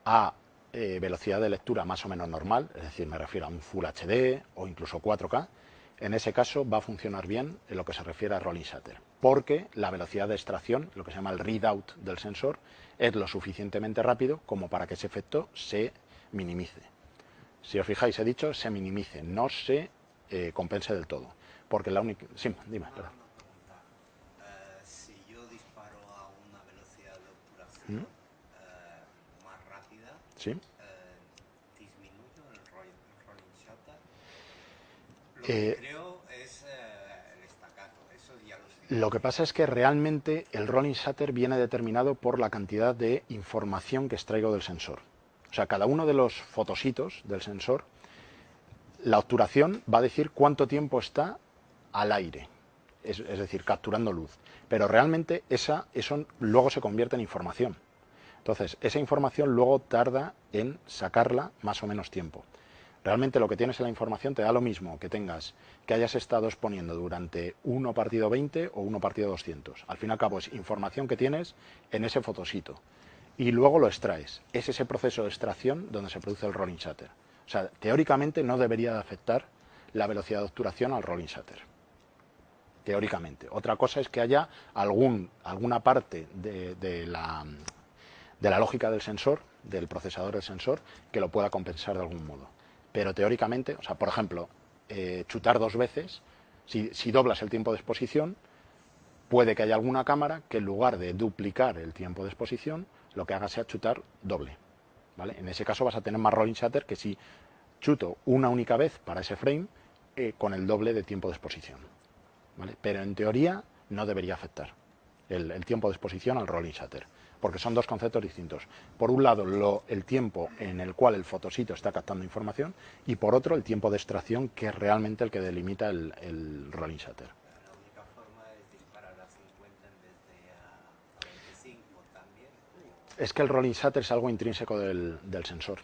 a velocidad de lectura más o menos normal, es decir, me refiero a un Full HD o incluso 4K, en ese caso va a funcionar bien en lo que se refiere a rolling shutter, porque la velocidad de extracción, lo que se llama el readout del sensor, es lo suficientemente rápido como para que ese efecto se minimice. Si os fijáis, he dicho se minimice, no se compense del todo, porque la única... Sí, dime, espera. Si yo disparo a una velocidad de obturación más rápida, ¿Sí? disminuyo el rolling shutter. Lo que creo es el staccato, eso ya lo sé. Lo que pasa es que realmente el rolling shutter viene determinado por la cantidad de información que extraigo del sensor. O sea, cada uno de los fotositos del sensor, la obturación va a decir cuánto tiempo está al aire, es decir, capturando luz. Pero realmente eso luego se convierte en información. Entonces, esa información luego tarda en sacarla más o menos tiempo. Realmente lo que tienes en la información te da lo mismo que hayas estado exponiendo durante 1/20 o 1/200. Al fin y al cabo es información que tienes en ese fotosito. Y luego lo extraes. Es ese proceso de extracción donde se produce el rolling shutter. O sea, teóricamente no debería de afectar la velocidad de obturación al rolling shutter. Teóricamente. Otra cosa es que haya alguna parte de la lógica del sensor, del procesador del sensor, que lo pueda compensar de algún modo. Pero teóricamente, o sea, por ejemplo, chutar 2 veces, si doblas el tiempo de exposición, puede que haya alguna cámara que en lugar de duplicar el tiempo de exposición, lo que haga sea chutar doble, ¿vale? En ese caso vas a tener más rolling shutter que si chuto una única vez para ese frame con el doble de tiempo de exposición, ¿vale? Pero en teoría no debería afectar el tiempo de exposición al rolling shutter, porque son dos conceptos distintos. Por un lado, el tiempo en el cual el fotosito está captando información, y por otro, el tiempo de extracción, que es realmente el que delimita el rolling shutter. La única forma es disparar a 50 en vez de a 25 también. Es que el rolling shutter es algo intrínseco del sensor.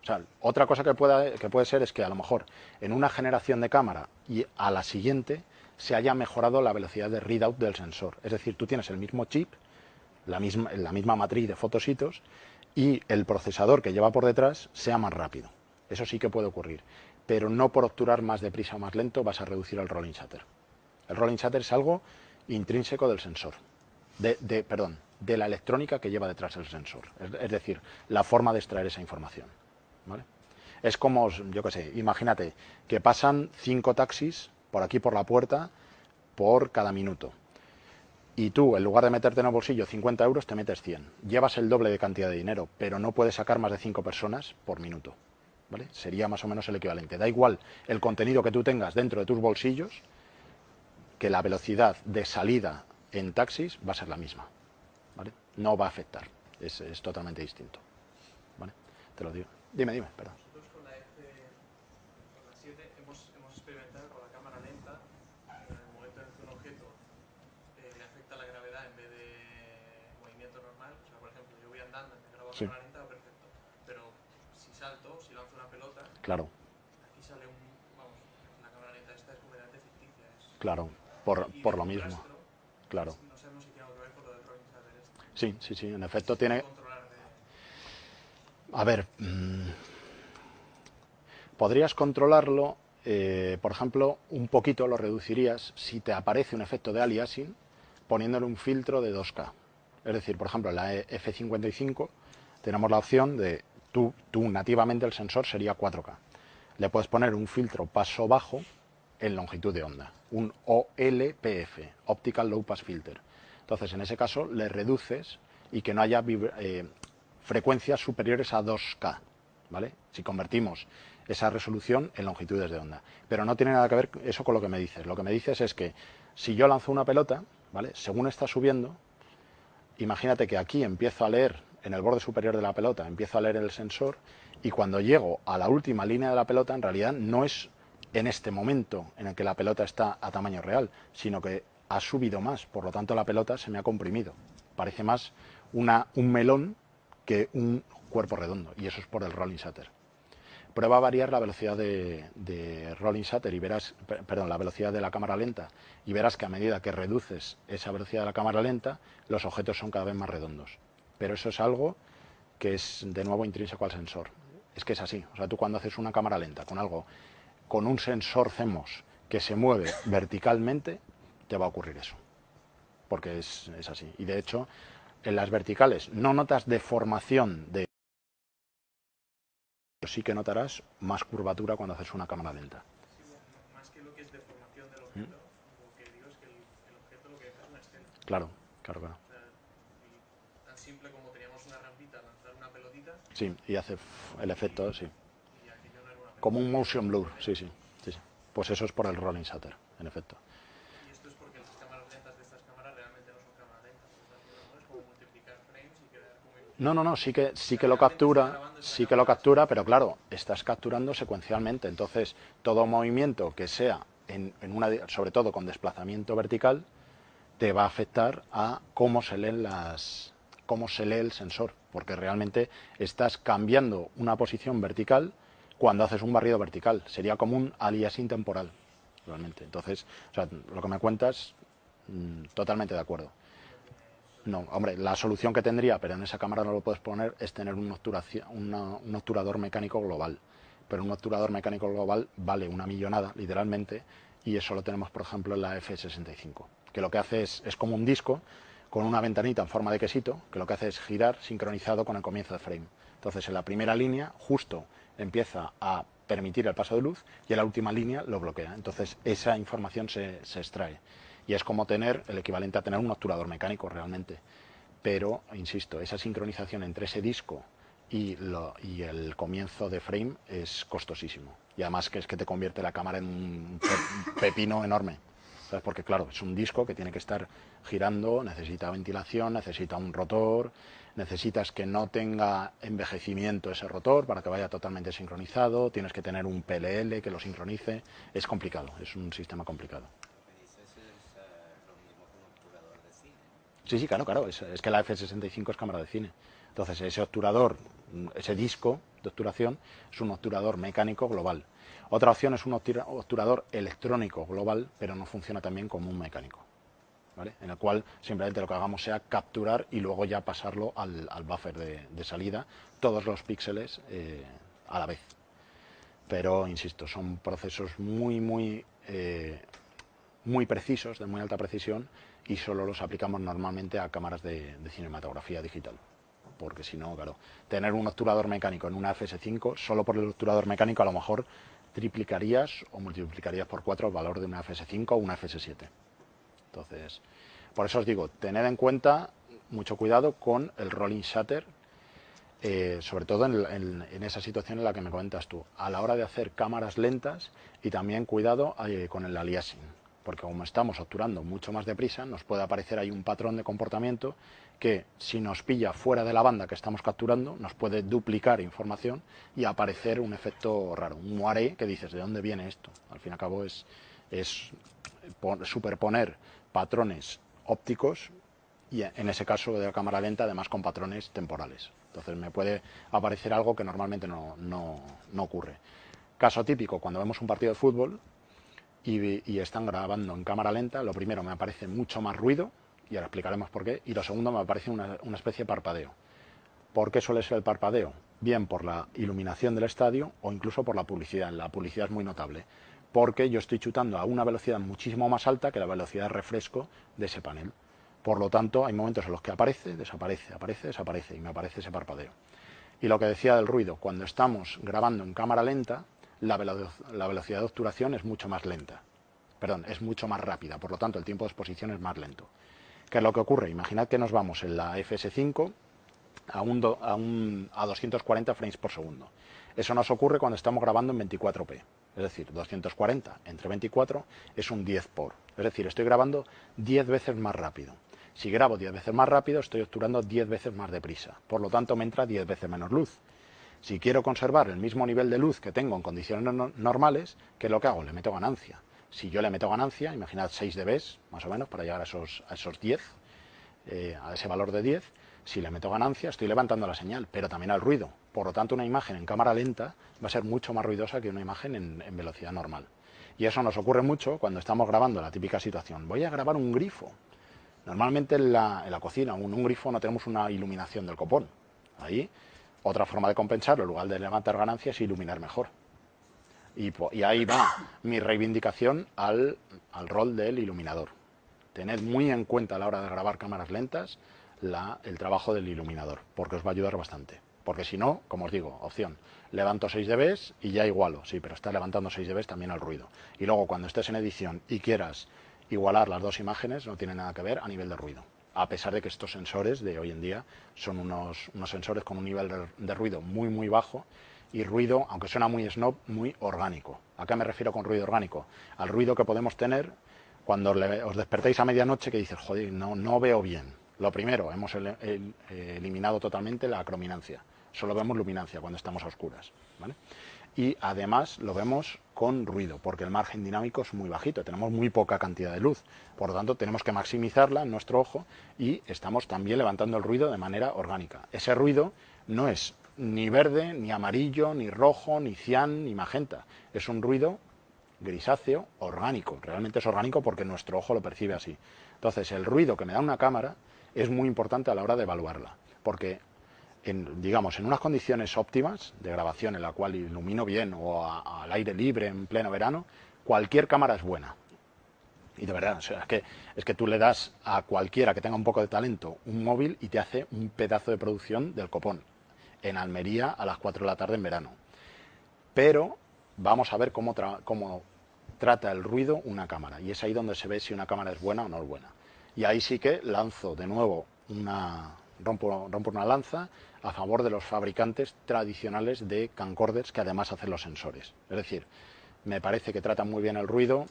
O sea, otra cosa que puede ser es que a lo mejor en una generación de cámara y a la siguiente se haya mejorado la velocidad de readout del sensor. Es decir, tú tienes el mismo chip, la misma matriz de fotositos, y el procesador que lleva por detrás sea más rápido. Eso sí que puede ocurrir. Pero no por obturar más deprisa o más lento vas a reducir el rolling shutter. El rolling shutter es algo intrínseco del sensor. De la electrónica que lleva detrás el sensor. Es decir, la forma de extraer esa información, ¿vale? Es como, yo qué sé, imagínate que pasan 5 taxis por aquí por la puerta por cada minuto. Y tú, en lugar de meterte en el bolsillo 50 euros, te metes 100. Llevas el doble de cantidad de dinero, pero no puedes sacar más de 5 personas por minuto, ¿vale? Sería más o menos el equivalente. Da igual el contenido que tú tengas dentro de tus bolsillos, que la velocidad de salida en taxis va a ser la misma, ¿vale? No va a afectar, es totalmente distinto, ¿vale? Te lo digo. Dime, perdón. Nosotros con la 7 hemos experimentado con la cámara lenta, en el momento en que un objeto le afecta la gravedad en vez de movimiento normal. O sea, por ejemplo, yo voy andando y me grabo a Sí. cámara lenta, perfecto. Pero si salto, si lanzo una pelota, Claro, aquí sale vamos, la cámara lenta esta es completamente ficticia. claro, Y por de lo un mismo, rastro, claro. no sabemos si tiene algo que ver con lo del rolling shutter este. Sí, en efecto Se tiene... puede controlar A ver, podrías controlarlo, por ejemplo, un poquito lo reducirías si te aparece un efecto de aliasing poniéndole un filtro de 2K. Es decir, por ejemplo, en la F55 tenemos la opción de, tú nativamente el sensor sería 4K. Le puedes poner un filtro paso bajo en longitud de onda, un OLPF, Optical Low Pass Filter. Entonces, en ese caso, le reduces y que no haya frecuencias superiores a 2K, ¿vale? Si convertimos esa resolución en longitudes de onda. Pero no tiene nada que ver eso con lo que me dices. Lo que me dices es que si yo lanzo una pelota, ¿vale? Según está subiendo, imagínate que aquí empiezo a leer, en el borde superior de la pelota, empiezo a leer el sensor, y cuando llego a la última línea de la pelota, en realidad no es en este momento en el que la pelota está a tamaño real, sino que ha subido más, por lo tanto la pelota se me ha comprimido. Parece más un melón que un cuerpo redondo, y eso es por el rolling shutter. Prueba a variar la velocidad de rolling shutter y verás, perdón, la velocidad de la cámara lenta, y verás que a medida que reduces esa velocidad de la cámara lenta, los objetos son cada vez más redondos. Pero eso es algo que es de nuevo intrínseco al sensor. Es que es así. O sea, tú cuando haces una cámara lenta con un sensor CMOS que se mueve verticalmente, te va a ocurrir eso. Porque es así. Y de hecho, en las verticales no notas deformación pero sí que notarás más curvatura cuando haces una cámara lenta. Sí, bueno, más que lo que es deformación del objeto, lo que digo es que el objeto lo que deja es una escena. Claro. O sea, tan simple como teníamos una rampita, lanzar una pelotita. Sí, y hace el efecto, sí. Y aquello no era una pelota. Como un motion blur, sí. Pues eso es por el rolling shutter, en efecto. Y esto es porque las cámaras No, sí que lo captura, pero claro, estás capturando secuencialmente, entonces todo movimiento que sea sobre todo con desplazamiento vertical, te va a afectar a cómo se cómo se lee el sensor, porque realmente estás cambiando una posición vertical cuando haces un barrido vertical, sería como un aliasing temporal, realmente. Entonces, o sea, lo que me cuentas, totalmente de acuerdo. No, hombre, la solución que tendría, pero en esa cámara no lo puedes poner, es tener un obturador mecánico global. Pero un obturador mecánico global vale una millonada, literalmente, y eso lo tenemos, por ejemplo, en la F65, que lo que hace es como un disco con una ventanita en forma de quesito, que lo que hace es girar sincronizado con el comienzo de frame. Entonces, en la primera línea, justo empieza a permitir el paso de luz y en la última línea lo bloquea. Entonces, esa información se extrae. Y es como tener el equivalente a tener un obturador mecánico realmente. Pero, insisto, esa sincronización entre ese disco y el comienzo de frame es costosísimo. Y además que es que te convierte la cámara en un pepino enorme. ¿Sabes? Porque claro, es un disco que tiene que estar girando, necesita ventilación, necesita un rotor, necesitas que no tenga envejecimiento ese rotor para que vaya totalmente sincronizado, tienes que tener un PLL que lo sincronice. Es complicado, es un sistema complicado. Me dice, eso es lo mismo que un obturador de cine. Sí, claro, es que la F65 es cámara de cine. Entonces, ese obturador, ese disco de obturación, es un obturador mecánico global. Otra opción es un obturador electrónico global, pero no funciona también como un mecánico, ¿vale? En el cual simplemente lo que hagamos sea capturar y luego ya pasarlo al buffer de salida, todos los píxeles a la vez. Pero, insisto, son procesos muy precisos, de muy alta precisión, y solo los aplicamos normalmente a cámaras de cinematografía digital. Porque si no, claro, tener un obturador mecánico en una FS5, solo por el obturador mecánico a lo mejor triplicarías o multiplicarías por 4 el valor de una FS5 o una FS7. Entonces, por eso os digo, tened en cuenta, mucho cuidado con el rolling shutter, sobre todo en esa situación en la que me comentas tú, a la hora de hacer cámaras lentas, y también cuidado con el aliasing, porque como estamos obturando mucho más deprisa, nos puede aparecer ahí un patrón de comportamiento que, si nos pilla fuera de la banda que estamos capturando, nos puede duplicar información y aparecer un efecto raro, un moiré, que dices, ¿de dónde viene esto? Al fin y al cabo es superponer patrones ópticos, y en ese caso de la cámara lenta, además con patrones temporales. Entonces me puede aparecer algo que normalmente no ocurre. Caso típico, cuando vemos un partido de fútbol y están grabando en cámara lenta, lo primero, me aparece mucho más ruido, y ahora explicaremos por qué, y lo segundo, me aparece una especie de parpadeo. ¿Por qué suele ser el parpadeo? Bien por la iluminación del estadio o incluso por la publicidad. La publicidad es muy notable, porque yo estoy chutando a una velocidad muchísimo más alta que la velocidad de refresco de ese panel. Por lo tanto, hay momentos en los que aparece, desaparece, aparece, desaparece, y me aparece ese parpadeo. Y lo que decía del ruido, cuando estamos grabando en cámara lenta, la velocidad de obturación es mucho más lenta. Perdón, es mucho más rápida, por lo tanto el tiempo de exposición es más lento. ¿Qué es lo que ocurre? Imaginad que nos vamos en la FS5 a 240 frames por segundo. Eso nos ocurre cuando estamos grabando en 24p. Es decir, 240 entre 24 es un 10 por. Es decir, estoy grabando 10 veces más rápido. Si grabo 10 veces más rápido, estoy obturando 10 veces más deprisa. Por lo tanto, me entra 10 veces menos luz. Si quiero conservar el mismo nivel de luz que tengo en condiciones normales, ¿qué es lo que hago? Le meto ganancia. Si yo le meto ganancia, imaginad 6 dB, más o menos, para llegar a esos 10, a ese valor de 10, si le meto ganancia, estoy levantando la señal, pero también al ruido. Por lo tanto, una imagen en cámara lenta va a ser mucho más ruidosa que una imagen en velocidad normal. Y eso nos ocurre mucho cuando estamos grabando la típica situación. Voy a grabar un grifo. Normalmente en la cocina, un grifo, no tenemos una iluminación del copón. Ahí, otra forma de compensarlo, en lugar de levantar ganancias, es iluminar mejor. Y ahí va mi reivindicación al rol del iluminador. Tened muy en cuenta a la hora de grabar cámaras lentas el trabajo del iluminador, porque os va a ayudar bastante. Porque si no, como os digo, opción, levanto 6 dB y ya igualo, sí, pero estás levantando 6 dB también al ruido. Y luego cuando estés en edición y quieras igualar las dos imágenes, no tiene nada que ver a nivel de ruido. A pesar de que estos sensores de hoy en día son unos sensores con un nivel de ruido muy bajo, y ruido, aunque suena muy snob, muy orgánico. ¿A qué me refiero con ruido orgánico? Al ruido que podemos tener cuando os despertáis a medianoche, que dices, joder, no veo bien. Lo primero, hemos eliminado totalmente la crominancia. Solo vemos luminancia cuando estamos a oscuras, ¿vale? Y además lo vemos con ruido, porque el margen dinámico es muy bajito, tenemos muy poca cantidad de luz, por lo tanto tenemos que maximizarla en nuestro ojo y estamos también levantando el ruido de manera orgánica. Ese ruido no es ni verde, ni amarillo, ni rojo, ni cian, ni magenta, es un ruido grisáceo orgánico, realmente es orgánico porque nuestro ojo lo percibe así. Entonces el ruido que me da una cámara es muy importante a la hora de evaluarla, porque digamos, en unas condiciones óptimas de grabación en la cual ilumino bien o al aire libre en pleno verano, cualquier cámara es buena. Y de verdad, o sea, es que tú le das a cualquiera que tenga un poco de talento un móvil y te hace un pedazo de producción del copón. En Almería a las 4 de la tarde en verano. Pero vamos a ver cómo trata el ruido una cámara. Y es ahí donde se ve si una cámara es buena o no es buena. Y ahí sí que lanzo de nuevo rompo una lanza a favor de los fabricantes tradicionales de camcorders que además hacen los sensores. Es decir, me parece que tratan muy bien el ruido,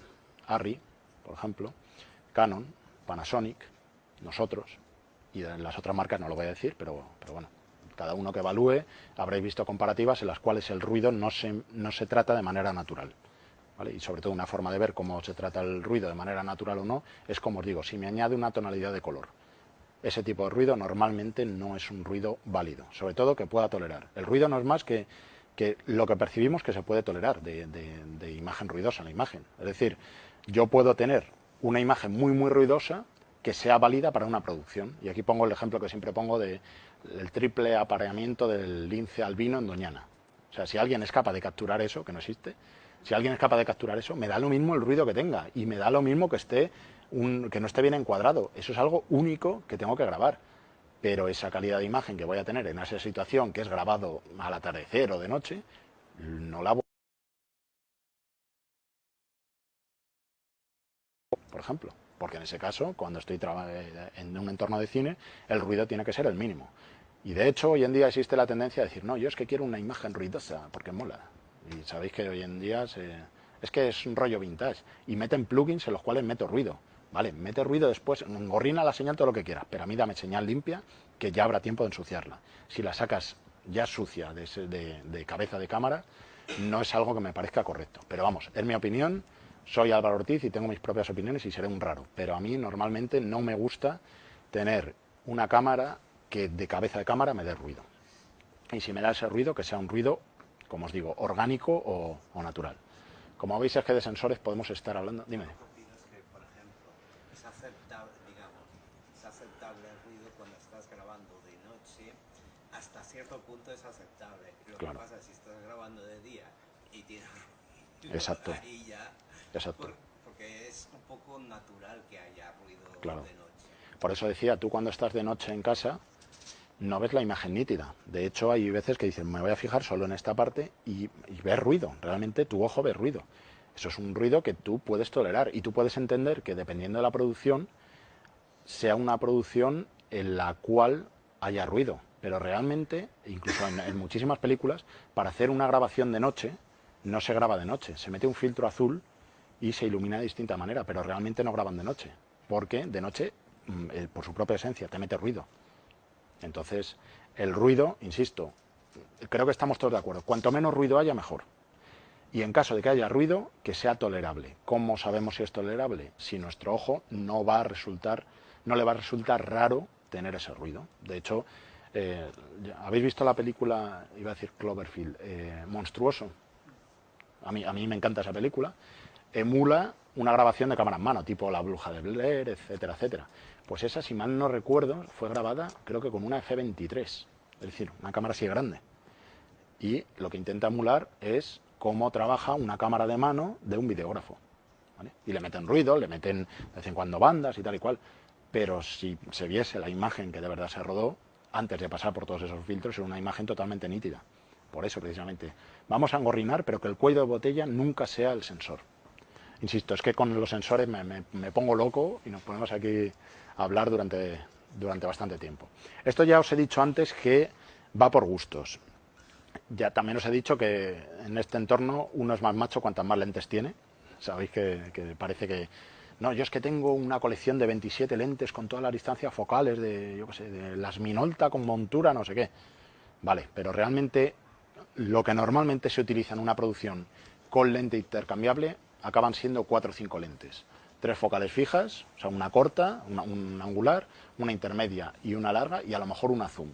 Arri, por ejemplo, Canon, Panasonic, nosotros, y de las otras marcas no lo voy a decir, pero bueno, cada uno que evalúe, habréis visto comparativas en las cuales el ruido no se trata de manera natural. ¿Vale? Y sobre todo una forma de ver cómo se trata el ruido de manera natural o no, es como os digo, si me añade una tonalidad de color. Ese tipo de ruido normalmente no es un ruido válido, sobre todo que pueda tolerar. El ruido no es más que lo que percibimos que se puede tolerar de imagen ruidosa en la imagen. Es decir, yo puedo tener una imagen muy muy ruidosa que sea válida para una producción. Y aquí pongo el ejemplo que siempre pongo del triple apareamiento del lince albino en Doñana. O sea, si alguien es capaz de capturar eso, que no existe, si alguien es capaz de capturar eso, me da lo mismo el ruido que tenga y me da lo mismo que no esté bien encuadrado. Eso es algo único que tengo que grabar. Pero esa calidad de imagen que voy a tener en esa situación que es grabado al atardecer o de noche, no la voy, por ejemplo. Porque en ese caso, cuando estoy en un entorno de cine, el ruido tiene que ser el mínimo. Y de hecho, hoy en día existe la tendencia a decir, no, yo es que quiero una imagen ruidosa, porque mola. Y sabéis que hoy en día es que es un rollo vintage. Y meten plugins en los cuales meto ruido. Vale, mete ruido después, engorrina la señal todo lo que quieras, pero a mí dame señal limpia, que ya habrá tiempo de ensuciarla. Si la sacas ya sucia de cabeza de cámara, no es algo que me parezca correcto. Pero vamos, es mi opinión, soy Álvaro Ortiz y tengo mis propias opiniones y seré un raro. Pero a mí normalmente no me gusta tener una cámara que de cabeza de cámara me dé ruido. Y si me da ese ruido, que sea un ruido, como os digo, orgánico o natural. Como veis, es que de sensores podemos estar hablando. Dime. ¿Opinas que, por ejemplo, es aceptable, digamos, es aceptable el ruido cuando estás grabando de noche? Hasta cierto punto es aceptable. Lo Claro. que pasa es si estás grabando de día y tienes ruido, Exacto. ahí ya, Exacto. porque es un poco natural que haya ruido Claro. de noche. Por eso decía, tú cuando estás de noche en casa, no ves la imagen nítida. De hecho, hay veces que dicen, me voy a fijar solo en esta parte y ves ruido. Realmente tu ojo ve ruido. Eso es un ruido que tú puedes tolerar y tú puedes entender que dependiendo de la producción, sea una producción en la cual haya ruido. Pero realmente, incluso en muchísimas películas, para hacer una grabación de noche, no se graba de noche. Se mete un filtro azul y se ilumina de distinta manera, pero realmente no graban de noche. Porque de noche, por su propia esencia, te mete ruido. Entonces, el ruido, insisto, creo que estamos todos de acuerdo. Cuanto menos ruido haya, mejor. Y en caso de que haya ruido, que sea tolerable. ¿Cómo sabemos si es tolerable? Si nuestro ojo no le va a resultar raro tener ese ruido. De hecho, ¿habéis visto la película, iba a decir Cloverfield, Monstruoso? A mí me encanta esa película. Emula una grabación de cámara en mano, tipo La Bruja de Blair, etcétera, etcétera. Pues esa, si mal no recuerdo, fue grabada creo que con una F23, es decir, una cámara así grande. Y lo que intenta emular es cómo trabaja una cámara de mano de un videógrafo. ¿Vale? Y le meten ruido, le meten de vez en cuando bandas y tal y cual. Pero si se viese la imagen que de verdad se rodó, antes de pasar por todos esos filtros, era una imagen totalmente nítida. Por eso, precisamente, vamos a engorrinar, pero que el cuello de botella nunca sea el sensor. Insisto, es que con los sensores me pongo loco y nos ponemos aquí a hablar durante bastante tiempo. Esto ya os he dicho antes que va por gustos. Ya también os he dicho que en este entorno uno es más macho cuantas más lentes tiene. Sabéis que parece que No, yo es que tengo una colección de 27 lentes con todas las distancias focales de, yo qué sé, de las Minolta con montura, no sé qué. Vale, pero realmente lo que normalmente se utiliza en una producción con lente intercambiable acaban siendo 4 o 5 lentes. 3 focales fijas, o sea, una corta, una angular, una intermedia y una larga, y a lo mejor una zoom.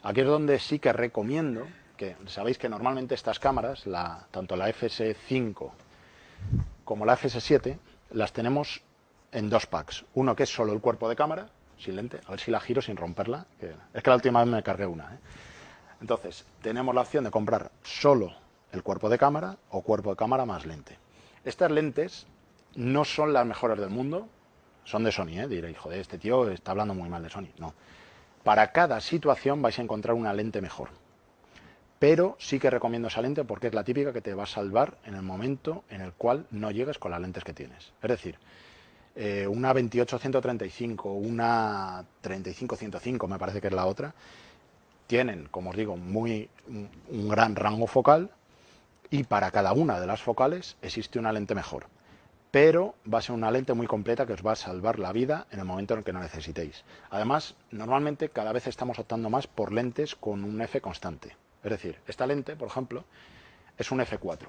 Aquí es donde sí que recomiendo, que sabéis que normalmente estas cámaras, tanto la FS5 como la FS7, las tenemos en 2 packs. Uno que es solo el cuerpo de cámara, sin lente, a ver si la giro sin romperla, es que la última vez me cargué una. Entonces, tenemos la opción de comprar solo el cuerpo de cámara o cuerpo de cámara más lente. Estas lentes no son las mejores del mundo, son de Sony, diréis, joder, este tío está hablando muy mal de Sony. No. Para cada situación vais a encontrar una lente mejor. Pero sí que recomiendo esa lente porque es la típica que te va a salvar en el momento en el cual no llegues con las lentes que tienes. Es decir, una 28-135, una 35-105, me parece que es la otra, tienen, como os digo, un gran rango focal, y para cada una de las focales existe una lente mejor. Pero va a ser una lente muy completa que os va a salvar la vida en el momento en el que no necesitéis. Además, normalmente cada vez estamos optando más por lentes con un F constante. Es decir, esta lente, por ejemplo, es un F4.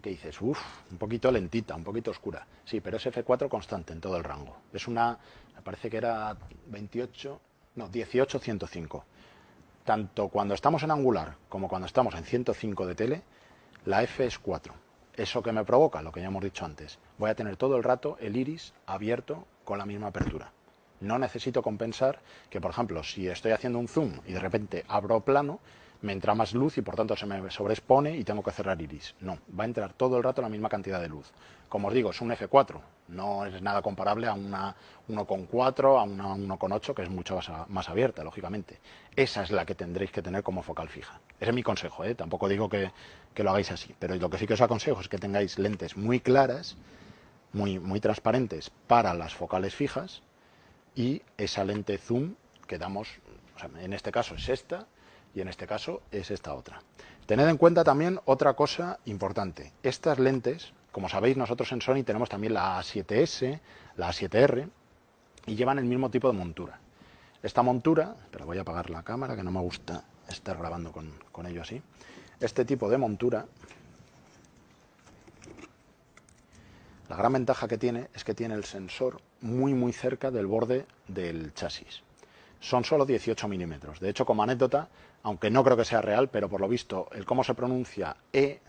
Que dices, uff, un poquito lentita, un poquito oscura. Sí, pero es F4 constante en todo el rango. Es una, me parece que era 18-105. Tanto cuando estamos en angular como cuando estamos en 105 de tele, la F es 4. ¿Eso que me provoca? Lo que ya hemos dicho antes. Voy a tener todo el rato el iris abierto con la misma apertura. No necesito compensar que, por ejemplo, si estoy haciendo un zoom y de repente abro plano, me entra más luz y por tanto se me sobreexpone y tengo que cerrar iris. No, va a entrar todo el rato la misma cantidad de luz. Como os digo, es un F4, no es nada comparable a una 1,4, a una 1,8, que es mucho más abierta, lógicamente. Esa es la que tendréis que tener como focal fija. Ese es mi consejo, tampoco digo que lo hagáis así, pero lo que sí que os aconsejo es que tengáis lentes muy claras, muy transparentes para las focales fijas, y esa lente zoom que damos, o sea, en este caso es esta y en este caso es esta otra. Tened en cuenta también otra cosa importante. Estas lentes, como sabéis, nosotros en Sony tenemos también la A7S, la A7R, y llevan el mismo tipo de montura. Esta montura, pero voy a apagar la cámara que no me gusta estar grabando con ello así. Este tipo de montura, la gran ventaja que tiene es que tiene el sensor muy cerca del borde del chasis. Son solo 18 milímetros. De hecho, como anécdota, aunque no creo que sea real, pero por lo visto, el cómo se pronuncia E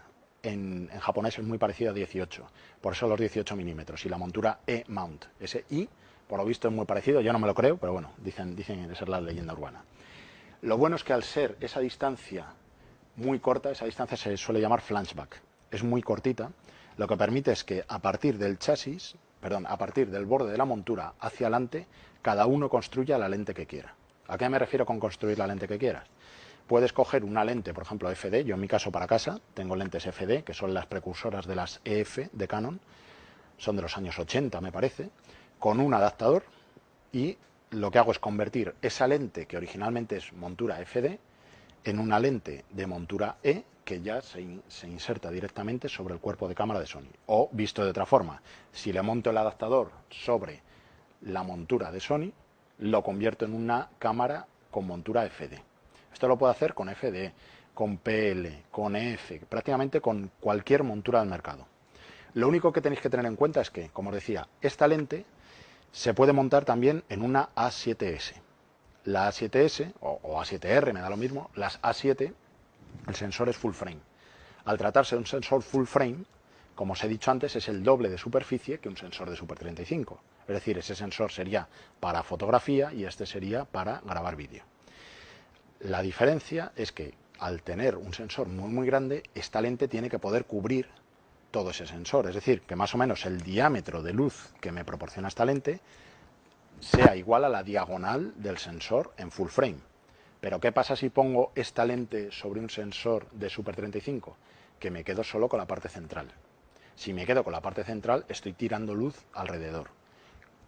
en japonés es muy parecido a 18. Por eso los 18 milímetros. Y la montura E-mount. Ese I, por lo visto, es muy parecido. Yo no me lo creo, pero bueno, dicen esa es la leyenda urbana. Lo bueno es que al ser esa distancia muy corta, esa distancia se suele llamar flashback. Es muy cortita. Lo que permite es que a partir del chasis, a partir del borde de la montura hacia adelante, cada uno construya la lente que quiera. ¿A qué me refiero con construir la lente que quieras? Puedes coger una lente, por ejemplo, FD. Yo en mi caso para casa tengo lentes FD, que son las precursoras de las EF de Canon. Son de los años 80, me parece, con un adaptador, y lo que hago es convertir esa lente, que originalmente es montura FD, en una lente de montura E, que ya se inserta directamente sobre el cuerpo de cámara de Sony. O, visto de otra forma, si le monto el adaptador sobre la montura de Sony, lo convierto en una cámara con montura FD. Esto lo puedo hacer con FD, con PL, con EF, prácticamente con cualquier montura del mercado. Lo único que tenéis que tener en cuenta es que, como os decía, esta lente se puede montar también en una A7S. La A7S o A7R, me da lo mismo, las A7, el sensor es full frame. Al tratarse de un sensor full frame, como os he dicho antes, es el doble de superficie que un sensor de Super 35. Es decir, ese sensor sería para fotografía y este sería para grabar vídeo. La diferencia es que al tener un sensor muy grande, esta lente tiene que poder cubrir todo ese sensor. Es decir, que más o menos el diámetro de luz que me proporciona esta lente sea igual a la diagonal del sensor en full frame. Pero ¿qué pasa si pongo esta lente sobre un sensor de Super 35? Que me quedo solo con la parte central. Si me quedo con la parte central, estoy tirando luz alrededor.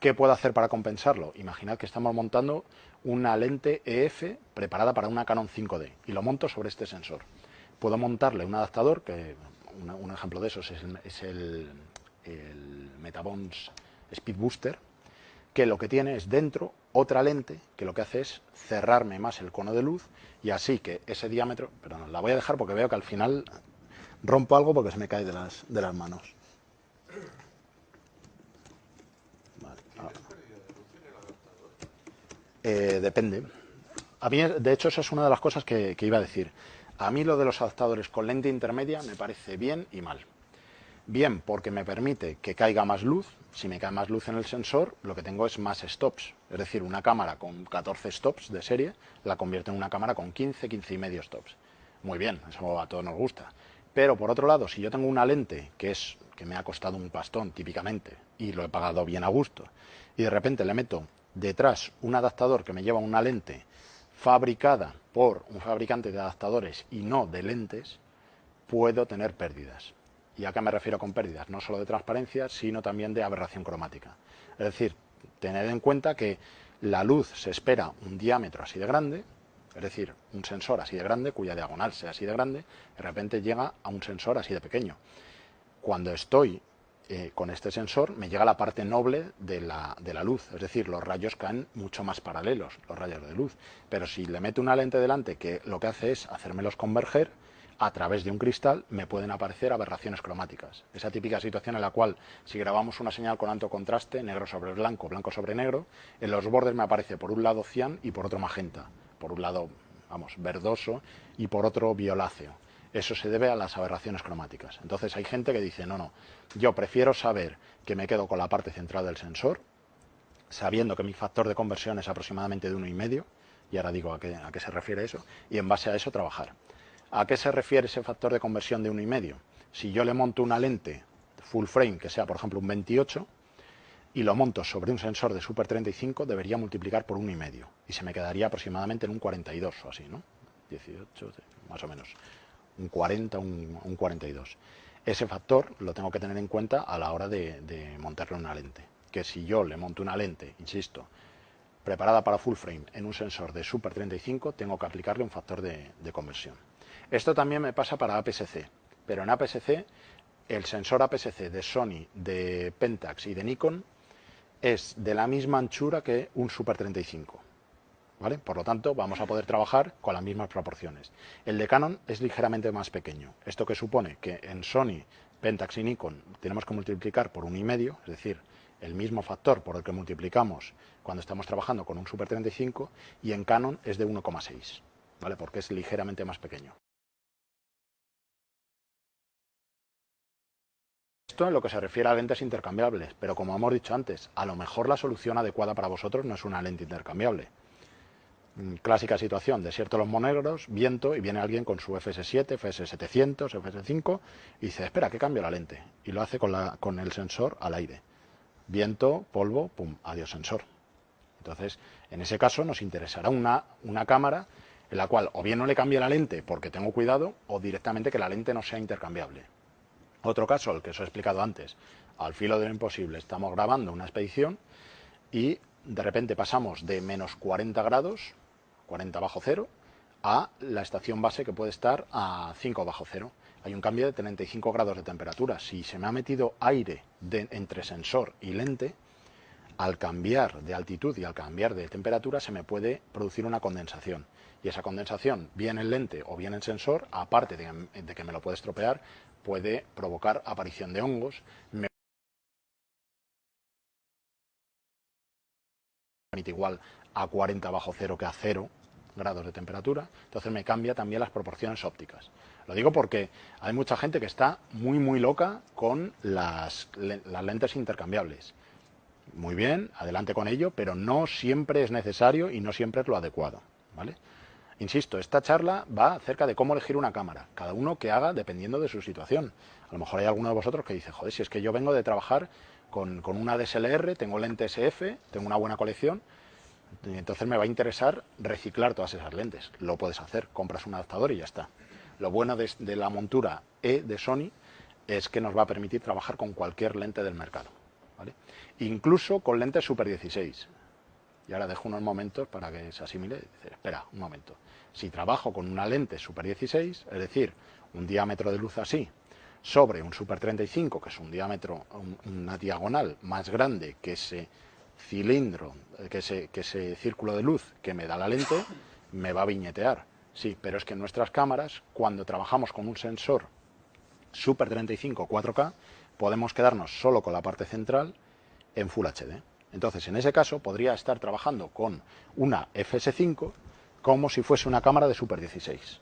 ¿Qué puedo hacer para compensarlo? Imaginad que estamos montando una lente EF preparada para una Canon 5D y lo monto sobre este sensor. Puedo montarle un adaptador, que un ejemplo de esos es el el Metabons Speed Booster, que lo que tiene es dentro otra lente que lo que hace es cerrarme más el cono de luz y así que ese diámetro, pero no, la voy a dejar porque veo que al final rompo algo porque se me cae de las manos. Vale, depende. A mí, de hecho, esa es una de las cosas que iba a decir. A mí lo de los adaptadores con lente intermedia me parece bien y mal. Bien, porque me permite que caiga más luz. Si me cae más luz en el sensor, lo que tengo es más stops. Es decir, una cámara con 14 stops de serie la convierto en una cámara con 15, 15 y medio stops. Muy bien, eso a todos nos gusta. Pero por otro lado, si yo tengo una lente que me ha costado un pastón típicamente y lo he pagado bien a gusto, y de repente le meto detrás un adaptador que me lleva una lente fabricada por un fabricante de adaptadores y no de lentes, puedo tener pérdidas. ¿Y a qué me refiero con pérdidas? No solo de transparencia, sino también de aberración cromática. Es decir, tened en cuenta que la luz se espera un diámetro así de grande, es decir, un sensor así de grande, cuya diagonal sea así de grande, de repente llega a un sensor así de pequeño. Cuando estoy con este sensor, me llega la parte noble de la luz, es decir, los rayos caen mucho más paralelos, los rayos de luz. Pero si le meto una lente delante que lo que hace es hacérmelos converger, a través de un cristal me pueden aparecer aberraciones cromáticas. Esa típica situación en la cual, si grabamos una señal con alto contraste, negro sobre blanco, blanco sobre negro, en los bordes me aparece por un lado cian y por otro magenta, por un lado, vamos, verdoso y por otro violáceo. Eso se debe a las aberraciones cromáticas. Entonces hay gente que dice, no, yo prefiero saber que me quedo con la parte central del sensor, sabiendo que mi factor de conversión es aproximadamente de 1,5, y ahora digo a qué se refiere eso, y en base a eso trabajar. ¿A qué se refiere ese factor de conversión de 1,5? Si yo le monto una lente full frame, que sea por ejemplo un 28, y lo monto sobre un sensor de Super 35, debería multiplicar por 1,5, y se me quedaría aproximadamente en un 42 o así, ¿no? 18, más o menos. Un 40, un 42. Ese factor lo tengo que tener en cuenta a la hora de montarle una lente. Que si yo le monto una lente, insisto, preparada para full frame en un sensor de Super 35, tengo que aplicarle un factor de conversión. Esto también me pasa para APS-C, pero en APS-C, el sensor APS-C de Sony, de Pentax y de Nikon es de la misma anchura que un Super 35. ¿Vale? Por lo tanto, vamos a poder trabajar con las mismas proporciones. El de Canon es ligeramente más pequeño. Esto que supone que en Sony, Pentax y Nikon tenemos que multiplicar por 1,5, es decir, el mismo factor por el que multiplicamos cuando estamos trabajando con un Super 35, y en Canon es de 1,6, ¿vale? Porque es ligeramente más pequeño. Esto en lo que se refiere a lentes intercambiables, pero como hemos dicho antes, a lo mejor la solución adecuada para vosotros no es una lente intercambiable. Clásica situación, desierto de los Monegros, viento, y viene alguien con su FS7, FS700, FS5 y dice, espera, que cambio la lente. Y lo hace con el sensor al aire. Viento, polvo, pum, adiós sensor. Entonces, en ese caso nos interesará una cámara en la cual o bien no le cambie la lente porque tengo cuidado, o directamente que la lente no sea intercambiable. Otro caso, el que os he explicado antes, al filo de lo imposible, estamos grabando una expedición y de repente pasamos de menos 40 grados, 40 bajo cero, a la estación base que puede estar a 5 bajo cero. Hay un cambio de 35 grados de temperatura. Si se me ha metido aire entre sensor y lente, al cambiar de altitud y al cambiar de temperatura se me puede producir una condensación. Y esa condensación, bien en lente o bien en sensor, aparte de que me lo puede estropear, puede provocar aparición de hongos. Igual a 40 bajo cero que a 0 grados de temperatura, entonces me cambia también las proporciones ópticas. Lo digo porque hay mucha gente que está muy loca con las lentes intercambiables. Muy bien, adelante con ello, pero no siempre es necesario y no siempre es lo adecuado, ¿vale? Insisto, esta charla va acerca de cómo elegir una cámara, cada uno que haga dependiendo de su situación. A lo mejor hay alguno de vosotros que dice, joder, si es que yo vengo de trabajar con una DSLR, tengo lentes SF, tengo una buena colección, entonces me va a interesar reciclar todas esas lentes. Lo puedes hacer, compras un adaptador y ya está. Lo bueno de la montura E de Sony es que nos va a permitir trabajar con cualquier lente del mercado, ¿vale? Incluso con lentes Super 16. Y ahora dejo unos momentos para que se asimile. Dice, espera, un momento. Si trabajo con una lente Super 16, es decir, un diámetro de luz así, sobre un Super 35, que es un diámetro, una diagonal más grande que ese cilindro, que ese círculo de luz que me da la lente, me va a viñetear. Sí, pero es que en nuestras cámaras, cuando trabajamos con un sensor Super 35 4K, podemos quedarnos solo con la parte central en Full HD. Entonces, en ese caso, podría estar trabajando con una FS5 como si fuese una cámara de Super 16.